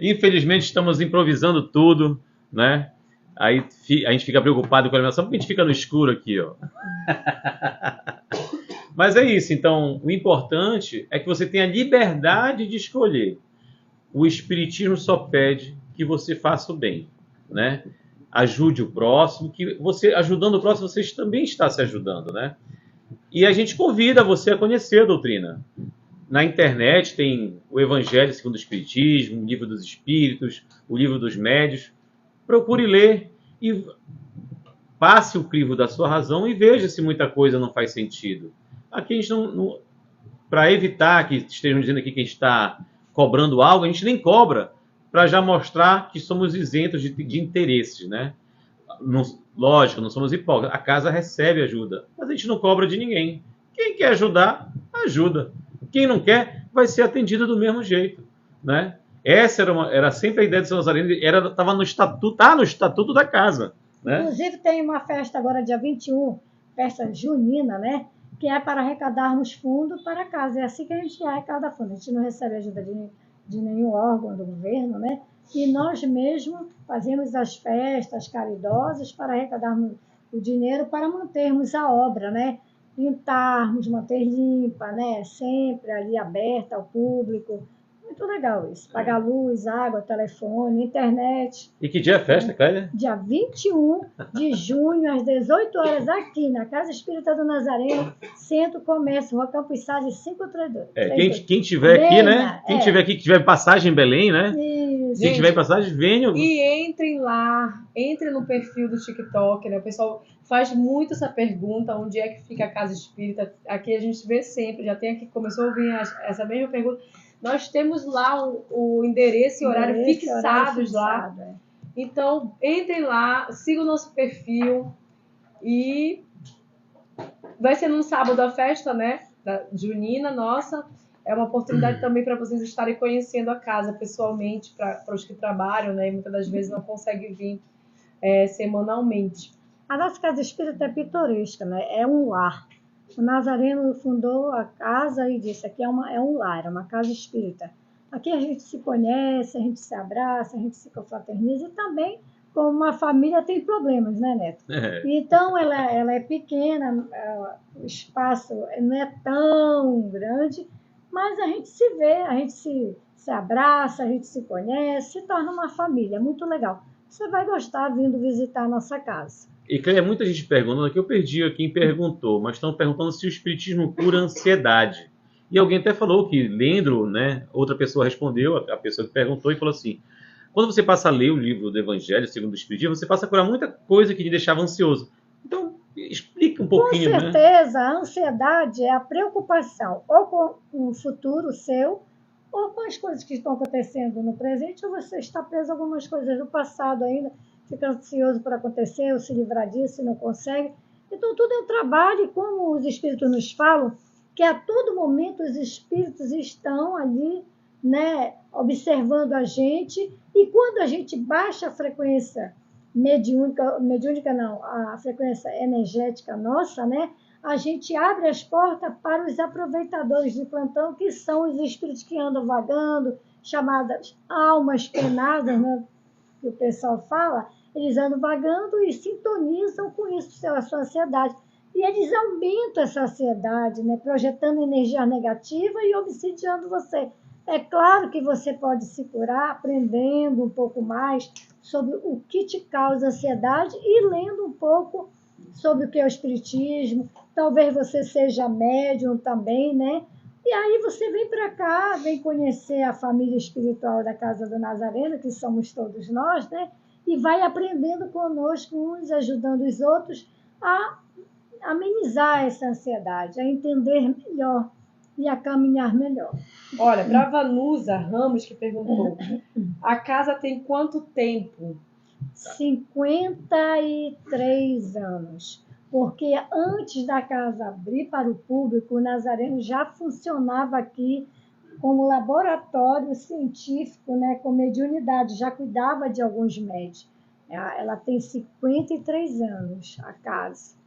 Infelizmente, estamos improvisando tudo, né? Aí a gente fica preocupado com a iluminação, porque a gente fica no escuro aqui, ó. Mas é isso, então, o importante é que você tenha liberdade de escolher. O Espiritismo só pede que você faça o bem, né? Ajude o próximo, que você, ajudando o próximo, você também está se ajudando, né? E a gente convida você a conhecer a doutrina. Na internet tem o Evangelho segundo o Espiritismo, o Livro dos Espíritos, o Livro dos Médios. Procure ler e passe o crivo da sua razão e veja se muita coisa não faz sentido. Aqui a gente não para evitar que estejam dizendo aqui que a gente está cobrando algo, a gente nem cobra, para já mostrar que somos isentos de interesses, né? Lógico, não somos hipócritas. A casa recebe ajuda, mas a gente não cobra de ninguém. Quem quer ajudar, ajuda. Quem não quer, vai ser atendido do mesmo jeito, né? Essa era sempre a ideia de São Nazareno, estava no estatuto da casa, né? Inclusive tem uma festa agora, dia 21, festa junina, né? Que é para arrecadarmos fundo para a casa. É assim que a gente arrecada fundo. A gente não recebe ajuda de nenhum órgão do governo, né? E nós mesmos fazemos as festas caridosas para arrecadarmos o dinheiro para mantermos a obra, né? Pintarmos, manter limpa, né? Sempre ali aberta ao público. Muito legal isso. Pagar luz, água, telefone, internet. E que dia é a festa, Clélia? Dia 21 de junho, às 18 horas, aqui na Casa Espírita do Nazareno, Centro Comércio, Rua Campos Salles, 532. Quem tiver aqui, né? Quem tiver aqui, que tiver passagem em Belém, né? Isso. Quem tiver passagem, venha. E entrem lá, entrem no perfil do TikTok, né? O pessoal faz muito essa pergunta, onde é que fica a Casa Espírita? Aqui a gente vê sempre, já tem aqui, começou a ouvir essa mesma pergunta. Nós temos lá o endereço e horário fixados lá. Então, entrem lá, sigam o nosso perfil e vai ser num sábado a festa, né? Da junina nossa. É uma oportunidade também para vocês estarem conhecendo a casa pessoalmente, para os que trabalham, né? E muitas das vezes não conseguem vir semanalmente. A nossa Casa Espírita é pitoresca, né? É um lar. O Nazareno fundou a casa e disse, aqui é um lar, é uma casa espírita. Aqui a gente se conhece, a gente se abraça, a gente se confraterniza e também, como uma família, tem problemas, né, Neto? Então, ela é pequena, o espaço não é tão grande, mas a gente se vê, a gente se abraça, a gente se conhece, se torna uma família, muito legal. Você vai gostar vindo visitar a nossa casa. E Cleia, muita gente perguntando aqui, eu perdi quem perguntou, mas estão perguntando se o espiritismo cura a ansiedade. E alguém até falou que, lendo, né, outra pessoa respondeu, a pessoa que perguntou, e falou assim, quando você passa a ler o livro do Evangelho segundo o Espiritismo, você passa a curar muita coisa que te deixava ansioso. Então, explica um pouquinho, Com né? certeza, a ansiedade é a preocupação ou com o futuro seu, ou com as coisas que estão acontecendo no presente, ou você está preso a algumas coisas do passado ainda, fica ansioso por acontecer, ou se livrar disso e não consegue. Então, tudo é um trabalho, e como os espíritos nos falam, que a todo momento os espíritos estão ali, né, observando a gente, e quando a gente baixa a frequência mediúnica não, a frequência energética nossa, né, a gente abre as portas para os aproveitadores de plantão, que são os espíritos que andam vagando, chamadas almas penadas, né, que o pessoal fala, eles andam vagando e sintonizam com isso, pela sua ansiedade. E eles aumentam essa ansiedade, né, projetando energia negativa e obsidiando você. É claro que você pode se curar aprendendo um pouco mais sobre o que te causa ansiedade e lendo um pouco sobre o que é o espiritismo. Talvez você seja médium também, né? E aí você vem para cá, vem conhecer a família espiritual da Casa do Nazareno, que somos todos nós, né? E vai aprendendo conosco, uns ajudando os outros a amenizar essa ansiedade, a entender melhor e a caminhar melhor. Olha, para Vanusa Ramos, que perguntou, a casa tem quanto tempo? 53 anos. Porque antes da casa abrir para o público, o Nazareno já funcionava aqui como laboratório científico, né, com mediunidade, já cuidava de alguns médios. Ela tem 53 anos, a casa.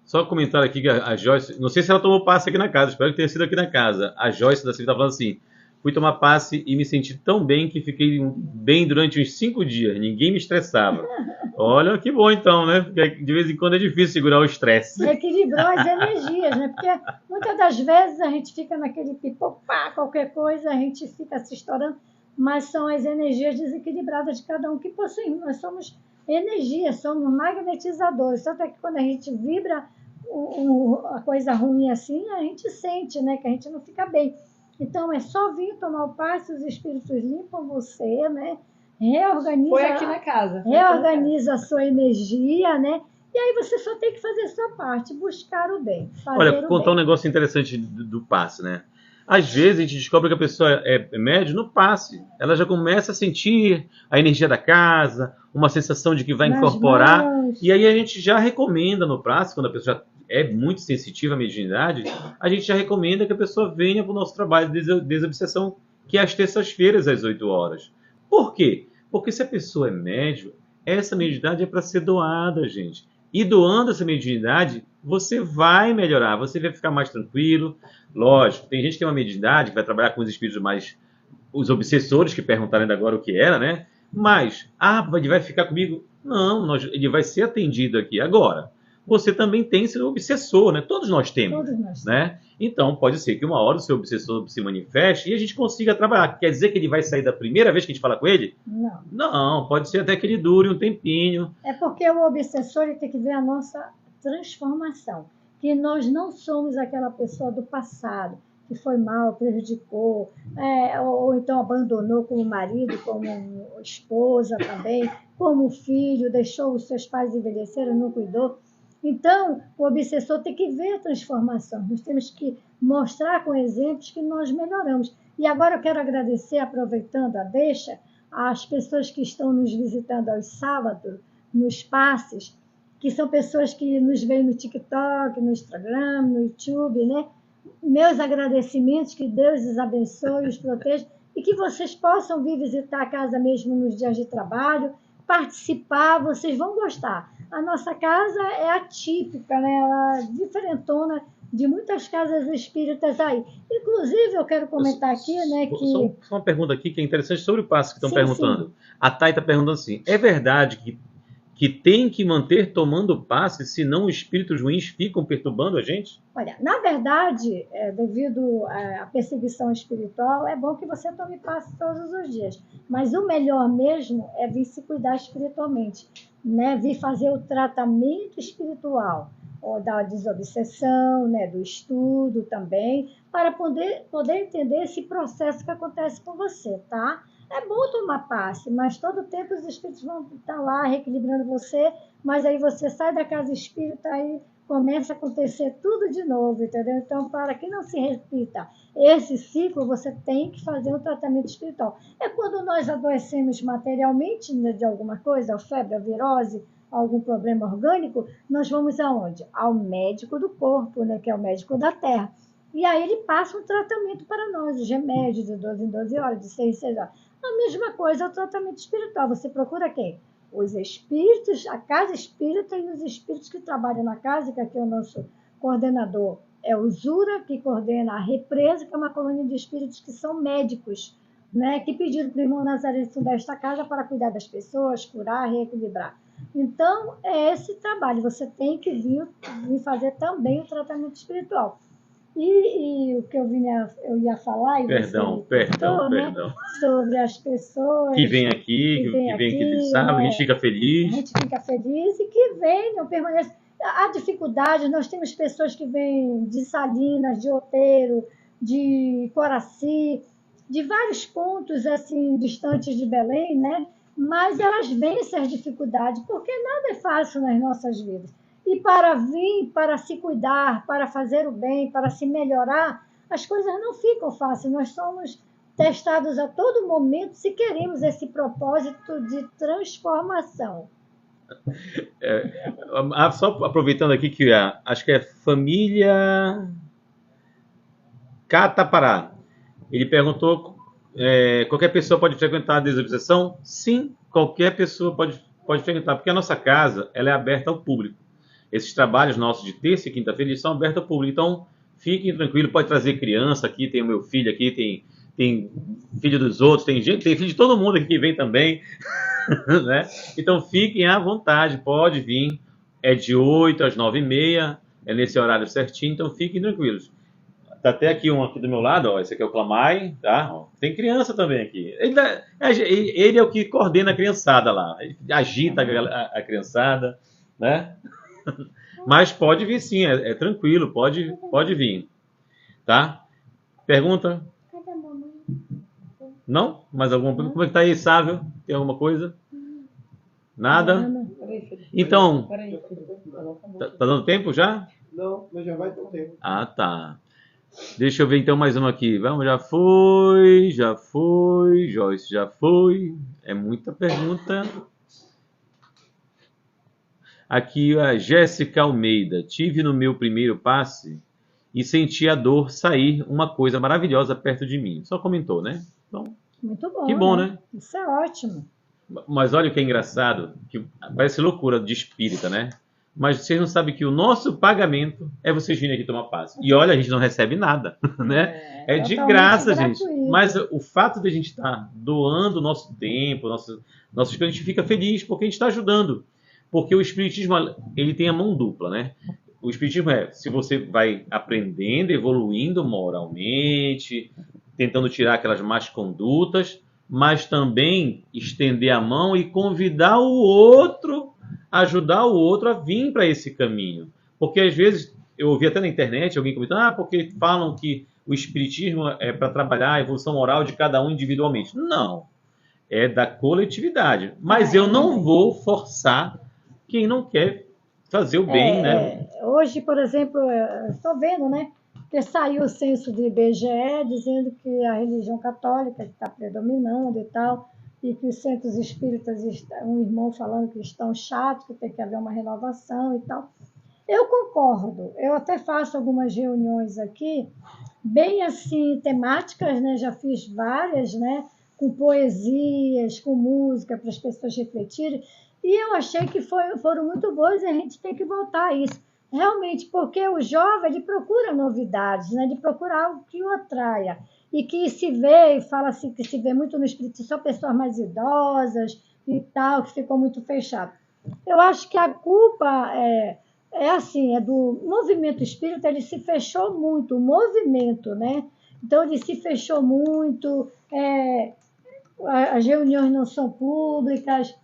Só comentar aqui que a Joyce, não sei se ela tomou passe aqui na casa, espero que tenha sido aqui na casa. A Joyce da Silvia está falando assim, fui tomar passe e me senti tão bem que fiquei bem durante uns 5 dias, ninguém me estressava. Olha, que bom então, né? Porque de vez em quando é difícil segurar o estresse. Equilibrou as energias, né? Porque muitas das vezes a gente fica naquele pipopá, qualquer coisa, a gente fica se estourando, mas são as energias desequilibradas de cada um que possuímos. Nós somos energia, somos magnetizadores. Tanto é que quando a gente vibra a coisa ruim assim, a gente sente, né? Que a gente não fica bem. Então é só vir tomar o passe, os espíritos limpam você, né? Reorganiza, Foi aqui na casa. reorganiza a sua energia, né? E aí você só tem que fazer a sua parte, buscar o bem. Olha, contar um negócio interessante do passe, né? Às vezes a gente descobre que a pessoa é médium no passe. Ela já começa a sentir a energia da casa, uma sensação de que vai incorporar. E aí a gente já recomenda no passe, quando a pessoa já é muito sensitiva à mediunidade, a gente já recomenda que a pessoa venha para o nosso trabalho de desobsessão, que é às terças-feiras, às 8 horas. Por quê? Porque se a pessoa é médium, essa mediunidade é para ser doada, gente. E doando essa mediunidade, você vai melhorar, você vai ficar mais tranquilo. Lógico, tem gente que tem uma mediunidade, que vai trabalhar com os espíritos mais... Os obsessores, que perguntaram ainda agora o que era, né? Mas, ele vai ficar comigo? Não, ele vai ser atendido aqui. Agora, você também tem seu obsessor, né? Todos nós temos. Todos nós. Né? Então, pode ser que uma hora o seu obsessor se manifeste e a gente consiga trabalhar. Quer dizer que ele vai sair da primeira vez que a gente fala com ele? Não. Não, pode ser até que ele dure um tempinho. É porque o obsessor ele tem que ver a nossa transformação. Que nós não somos aquela pessoa do passado, que foi mal, prejudicou, ou então abandonou como marido, como esposa também, como filho, deixou os seus pais envelhecerem, não cuidou. Então, o obsessor tem que ver a transformação. Nós temos que mostrar com exemplos que nós melhoramos. E agora eu quero agradecer, aproveitando a deixa, às pessoas que estão nos visitando aos sábados, nos passes, que são pessoas que nos veem no TikTok, no Instagram, no YouTube, né? Meus agradecimentos, que Deus os abençoe, os proteja, e que vocês possam vir visitar a casa mesmo nos dias de trabalho, participar, vocês vão gostar. A nossa casa é atípica, né? Ela é diferentona de muitas casas espíritas aí. Inclusive, eu quero comentar aqui, né, que... Só uma pergunta aqui que é interessante sobre o passe que estão Sim, perguntando. sim. A Thay está perguntando assim, é verdade que que tem que manter tomando passe, senão os espíritos ruins ficam perturbando a gente? Olha, na verdade, devido à perseguição espiritual, é bom que você tome passe todos os dias. Mas o melhor mesmo é vir se cuidar espiritualmente, né? Vir fazer o tratamento espiritual, ou da desobsessão, né? Do estudo também, para poder entender esse processo que acontece com você, tá? É bom tomar passe, mas todo tempo os espíritos vão estar lá reequilibrando você, mas aí você sai da casa espírita e começa a acontecer tudo de novo, entendeu? Então, para que não se repita esse ciclo, você tem que fazer um tratamento espiritual. É quando nós adoecemos materialmente, né, de alguma coisa, a febre, a virose, algum problema orgânico, nós vamos aonde? Ao médico do corpo, né, que é o médico da terra. E aí ele passa um tratamento para nós, os remédios de 12 em 12 horas, de 6 em 6 horas. A mesma coisa é o tratamento espiritual. Você procura quem? Os espíritos, a casa espírita e os espíritos que trabalham na casa, que aqui é o nosso coordenador, é o Zura, que coordena a Represa, que é uma colônia de espíritos que são médicos, né, que pediram para o irmão Nazaré fundar esta casa para cuidar das pessoas, curar, reequilibrar. Então, é esse trabalho. Você tem que vir fazer também o tratamento espiritual. E o que eu ia falar, e Perdão, você cortou, né, sobre as pessoas que vem aqui, que vem aqui de sábado, né, a gente fica feliz. a gente fica feliz e que venham, permaneçam. Há dificuldades, nós temos pessoas que vêm de Salinas, de Outeiro, de Coraci, de vários pontos assim distantes de Belém, né? Mas elas vencem as dificuldades, porque nada é fácil nas nossas vidas. E para vir, para se cuidar, para fazer o bem, para se melhorar, as coisas não ficam fáceis. Nós somos testados a todo momento se queremos esse propósito de transformação. Só aproveitando aqui que acho que é família Catapará. Ele perguntou, qualquer pessoa pode frequentar a desobsessão? Sim, qualquer pessoa pode frequentar, porque a nossa casa ela é aberta ao público. Esses trabalhos nossos de terça e quinta-feira eles são abertos ao público. Então, fiquem tranquilos, pode trazer criança aqui, tem o meu filho aqui, tem filho dos outros, tem filho de todo mundo aqui que vem também. Né? Então, fiquem à vontade, pode vir. É de 8 às 9h30, é nesse horário certinho, então fiquem tranquilos. Tá até aqui um aqui do meu lado, ó, esse aqui é o Clamai, tá? Ó, tem criança também aqui. Ele é o que coordena a criançada lá, ele agita a criançada, né? Mas pode vir sim, é tranquilo, pode vir, tá? Pergunta? Cadê a mamãe? Não? Mais alguma pergunta? Como é que tá aí, Sávio? Tem alguma coisa? Nada? Então, tá dando tempo já? Não, mas já vai ter tempo. Ah, tá. Deixa eu ver então mais uma aqui. Vamos, já foi. Joyce já foi. É muita pergunta. Aqui a Jéssica Almeida. Tive no meu primeiro passe e senti a dor sair uma coisa maravilhosa perto de mim. Só comentou, né? Então, Muito bom. que bom, né? Isso é ótimo. Mas olha o que é engraçado, que parece loucura de espírita, né? Mas vocês não sabem que o nosso pagamento é vocês virem aqui tomar passe. E olha, a gente não recebe nada, né? É de graça, gente. Mas o fato de a gente estar doando o nosso tempo, nosso a gente fica feliz porque a gente está ajudando. Porque o espiritismo, ele tem a mão dupla, né? O espiritismo se você vai aprendendo, evoluindo moralmente, tentando tirar aquelas más condutas, mas também estender a mão e convidar o outro, ajudar o outro a vir para esse caminho. Porque às vezes, eu ouvi até na internet alguém comentando, porque falam que o espiritismo é para trabalhar a evolução moral de cada um individualmente. Não, é da coletividade. Mas eu não vou forçar quem não quer fazer o bem, né? Hoje, por exemplo, estou vendo, né? Que saiu o censo do IBGE dizendo que a religião católica está predominando e tal, e que os centros espíritas, um irmão falando que estão chatos, que tem que haver uma renovação e tal. Eu concordo, eu até faço algumas reuniões aqui, bem assim, temáticas, né? Já fiz várias, né? Com poesias, com música, para as pessoas refletirem, e eu achei que foram muito boas e a gente tem que voltar a isso. Realmente, porque o jovem ele procura novidades, né? Ele procura algo que o atraia. E que se vê, fala-se que se vê muito no espírito, só pessoas mais idosas e tal, que ficou muito fechado. Eu acho que a culpa é assim, é do movimento espírita, ele se fechou muito, o movimento, né? Então, ele se fechou muito, as reuniões não são públicas,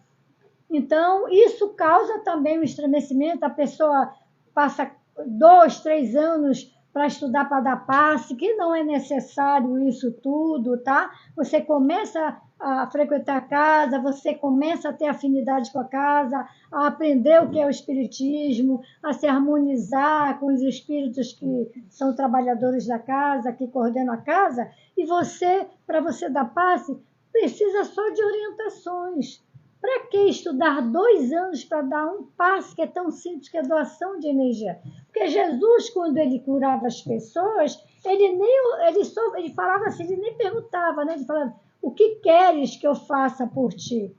então, isso causa também um estremecimento. A pessoa passa 2, 3 anos para estudar para dar passe, que não é necessário isso tudo, tá? Você começa a frequentar a casa, você começa a ter afinidade com a casa, a aprender o que é o espiritismo, a se harmonizar com os espíritos que são trabalhadores da casa, que coordenam a casa, e você, para você dar passe, precisa só de orientações. Para que estudar 2 anos para dar um passe que é tão simples, que é doação de energia? Porque Jesus, quando ele curava as pessoas, ele falava assim, ele nem perguntava, né? Ele falava, o que queres que eu faça por ti?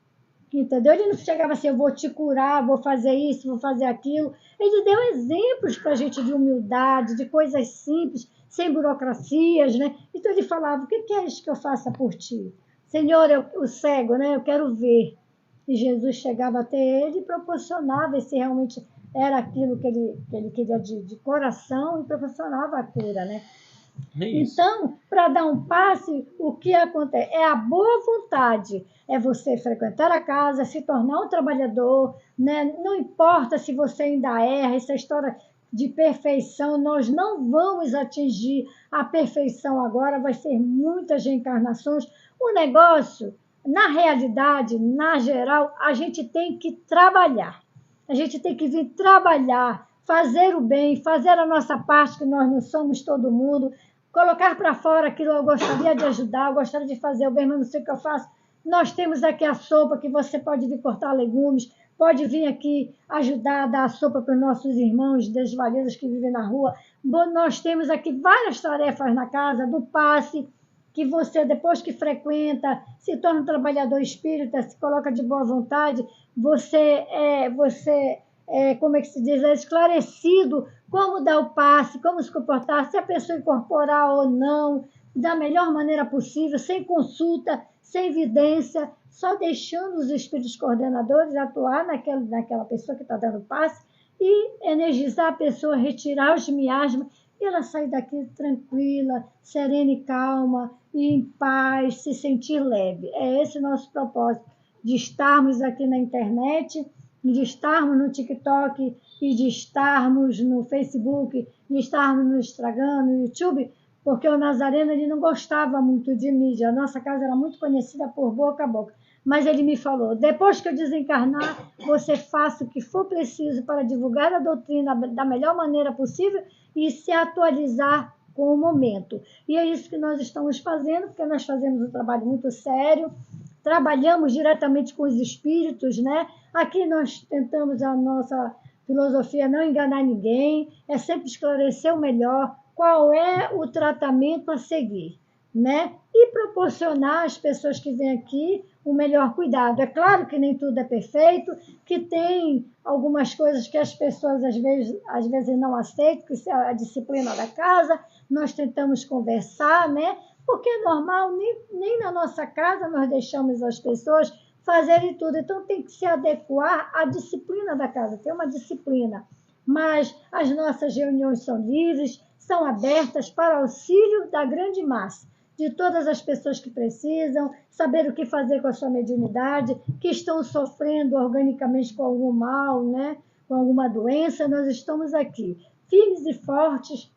Entendeu? Ele não chegava assim, eu vou te curar, vou fazer isso, vou fazer aquilo. Ele deu exemplos para a gente de humildade, de coisas simples, sem burocracias, né? Então ele falava, o que queres que eu faça por ti? Senhor, o cego, né? Eu quero ver. E Jesus chegava até ele e proporcionava, se realmente era aquilo que ele queria de coração, e proporcionava a cura, né? É isso. Então, para dar um passe, o que acontece? É a boa vontade, é você frequentar a casa, se tornar um trabalhador, né? Não importa se você ainda erra, essa história de perfeição, nós não vamos atingir a perfeição agora, vai ser muitas reencarnações. O negócio, na realidade, na geral, a gente tem que trabalhar. A gente tem que vir trabalhar, fazer o bem, fazer a nossa parte, que nós não somos todo mundo, colocar para fora aquilo. Eu gostaria de ajudar, eu gostaria de fazer o bem, mas não sei o que eu faço. Nós temos aqui a sopa, que você pode vir cortar legumes, pode vir aqui ajudar a dar a sopa para os nossos irmãos desvalidos que vivem na rua. Nós temos aqui várias tarefas na casa, do passe, que você, depois que frequenta, se torna um trabalhador espírita, se coloca de boa vontade, como é que se diz, é esclarecido como dar o passe, como se comportar, se a pessoa incorporar ou não, da melhor maneira possível, sem consulta, sem evidência, só deixando os espíritos coordenadores atuar naquela pessoa que está dando passe e energizar a pessoa, retirar os miasmas e ela sair daqui tranquila, serena e calma, e em paz, se sentir leve. É esse o nosso propósito, de estarmos aqui na internet, de estarmos no TikTok e de estarmos no Facebook, de estarmos no Instagram, no YouTube, porque o Nazareno ele não gostava muito de mídia. A nossa casa era muito conhecida por boca a boca. Mas ele me falou, depois que eu desencarnar, você faça o que for preciso para divulgar a doutrina da melhor maneira possível e se atualizar com o momento. E é isso que nós estamos fazendo, porque nós fazemos um trabalho muito sério, trabalhamos diretamente com os espíritos, né? Aqui nós tentamos, a nossa filosofia, não enganar ninguém, é sempre esclarecer o melhor, qual é o tratamento a seguir, né? E proporcionar às pessoas que vêm aqui o melhor cuidado. É claro que nem tudo é perfeito, que tem algumas coisas que as pessoas às vezes não aceitam, que isso é a disciplina da casa, nós tentamos conversar, né? Porque é normal, nem na nossa casa nós deixamos as pessoas fazerem tudo. Então tem que se adequar à disciplina da casa, tem uma disciplina. Mas as nossas reuniões são livres, são abertas para auxílio da grande massa, de todas as pessoas que precisam, saber o que fazer com a sua mediunidade, que estão sofrendo organicamente com algum mal, né? Com alguma doença. Nós estamos aqui, firmes e fortes,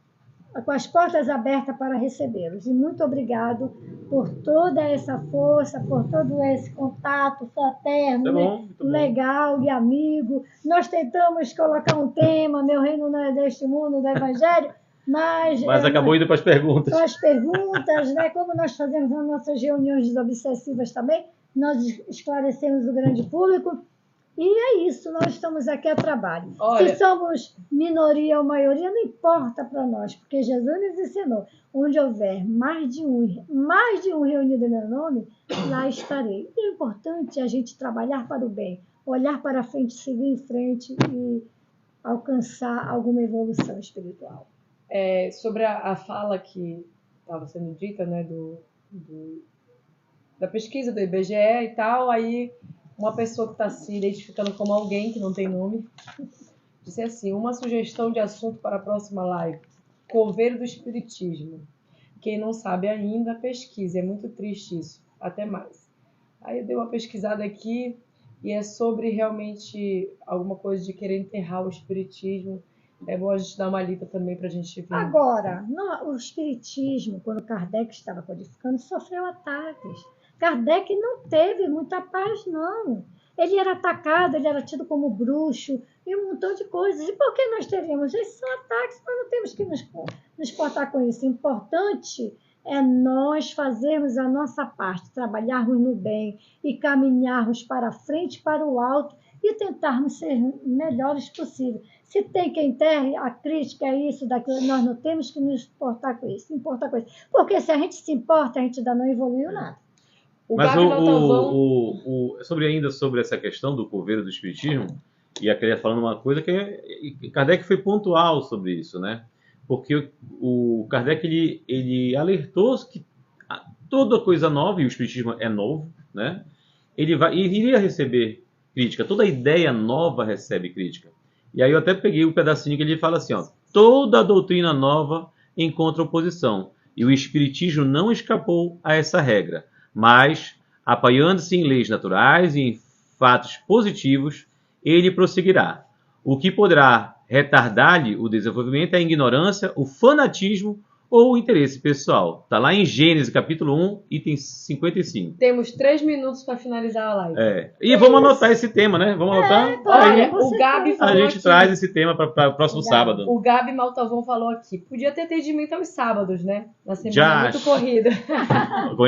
com as portas abertas para recebê-los. E muito obrigado por toda essa força, por todo esse contato fraterno, né? Legal e amigo. Nós tentamos colocar um tema, meu reino não é deste mundo, do Evangelho, mas acabou indo para as perguntas. Para as perguntas, né? Como nós fazemos nas nossas reuniões desobsessivas também, nós esclarecemos o grande público. E é isso, nós estamos aqui a trabalho. Olha, se somos minoria ou maioria, não importa para nós, porque Jesus nos ensinou, onde houver mais de um reunido em meu nome, lá estarei. E é importante a gente trabalhar para o bem, olhar para frente, seguir em frente e alcançar alguma evolução espiritual. Sobre a fala que estava sendo dita, né, da pesquisa do IBGE e tal, aí uma pessoa que está se identificando como alguém que não tem nome, disse assim, uma sugestão de assunto para a próxima live, coveiro do espiritismo. Quem não sabe ainda, pesquise, é muito triste isso, até mais. Aí eu dei uma pesquisada aqui e é sobre realmente alguma coisa de querer enterrar o espiritismo. É bom a gente dar uma lida também para a gente ver. Agora, o espiritismo, quando Kardec estava codificando, sofreu ataques. Kardec não teve muita paz, não. Ele era atacado, ele era tido como bruxo e um montão de coisas. E por que nós teríamos? Esses são ataques, nós não temos que nos portar com isso. O importante é nós fazermos a nossa parte, trabalharmos no bem e caminharmos para frente, para o alto e tentarmos ser melhores possível. Se tem quem enterre, a crítica é isso, daquilo, nós não temos que nos importar com isso, Porque se a gente se importa, a gente ainda não evoluiu nada. Mas sobre essa questão do coveiro do espiritismo, e a Clélia falando uma coisa que Kardec foi pontual sobre isso, né? Porque o Kardec ele alertou que toda coisa nova, e o espiritismo é novo, né? Ele iria receber crítica, toda ideia nova recebe crítica. E aí eu até peguei um pedacinho que ele fala assim, ó, toda doutrina nova encontra oposição, e o espiritismo não escapou a essa regra, mas, apoiando-se em leis naturais e em fatos positivos, ele prosseguirá. O que poderá retardar-lhe o desenvolvimento é a ignorância, o fanatismo ou o interesse pessoal. Está lá em Gênesis, capítulo 1, item 55. Temos 3 minutos para finalizar a live. E vamos anotar esse tema, né? Vamos anotar. Olha, o Gabi falou a gente aqui, traz esse tema para o próximo sábado. O Gabi Maltavão falou aqui. Podia ter atendimento aos sábados, né? Na semana muito corrida.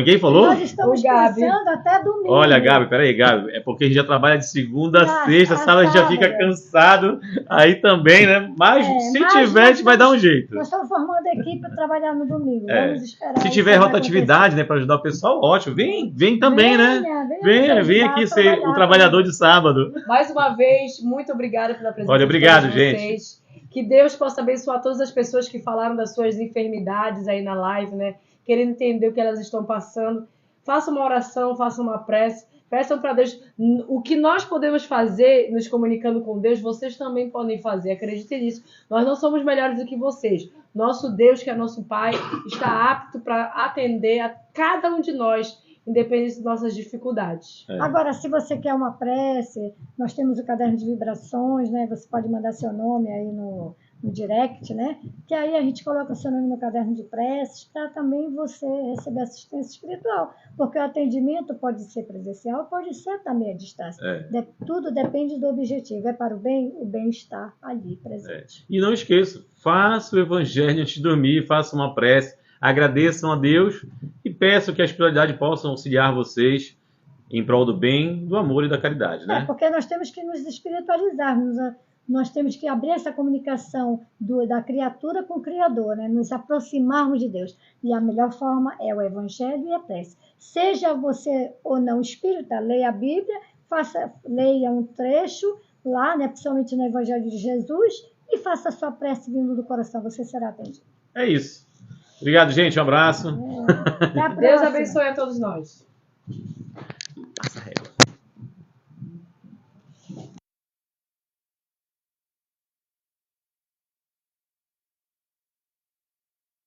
Quem falou? Nós estamos pensando até domingo. Olha, Gabi, peraí, Gabi. É porque a gente já trabalha de segunda a sexta, sábado a gente já fica cansado. Aí também, né? Mas se tiver, a gente vai dar um jeito. Nós estamos formando equipe para trabalhar no domingo. Vamos esperar. Se tiver rotatividade, né, para ajudar o pessoal, ótimo. Vem também, né? Vem aqui ser o trabalhador de sábado. Mais uma vez, muito obrigada pela presença. Olha, obrigado, de gente. vocês. Que Deus possa abençoar todas as pessoas que falaram das suas enfermidades aí na live, né? Querendo entender o que elas estão passando. Faça uma oração, faça uma prece. Peçam para Deus. O que nós podemos fazer nos comunicando com Deus, vocês também podem fazer. Acreditem nisso. Nós não somos melhores do que vocês. Nosso Deus, que é nosso Pai, está apto para atender a cada um de nós, independente das nossas dificuldades. Agora, se você quer uma prece, nós temos o caderno de vibrações, né? Você pode mandar seu nome aí no direct, né? Que aí a gente coloca seu nome no caderno de preces para também você receber assistência espiritual. Porque o atendimento pode ser presencial, pode ser também à distância. Tudo depende do objetivo. É para o bem está ali presente. E não esqueça, faça o evangelho antes de dormir, faça uma prece, agradeçam a Deus e peçam que a espiritualidade possa auxiliar vocês em prol do bem, do amor e da caridade, né? Porque nós temos que nos espiritualizar, nós temos que abrir essa comunicação da criatura com o Criador, né? Nos aproximarmos de Deus. E a melhor forma é o Evangelho e a prece. Seja você ou não espírita, leia a Bíblia, leia um trecho lá, né? Principalmente no Evangelho de Jesus, e faça a sua prece vindo do coração, você será atendido. É isso. Obrigado, gente. Um abraço. Deus abençoe a todos nós.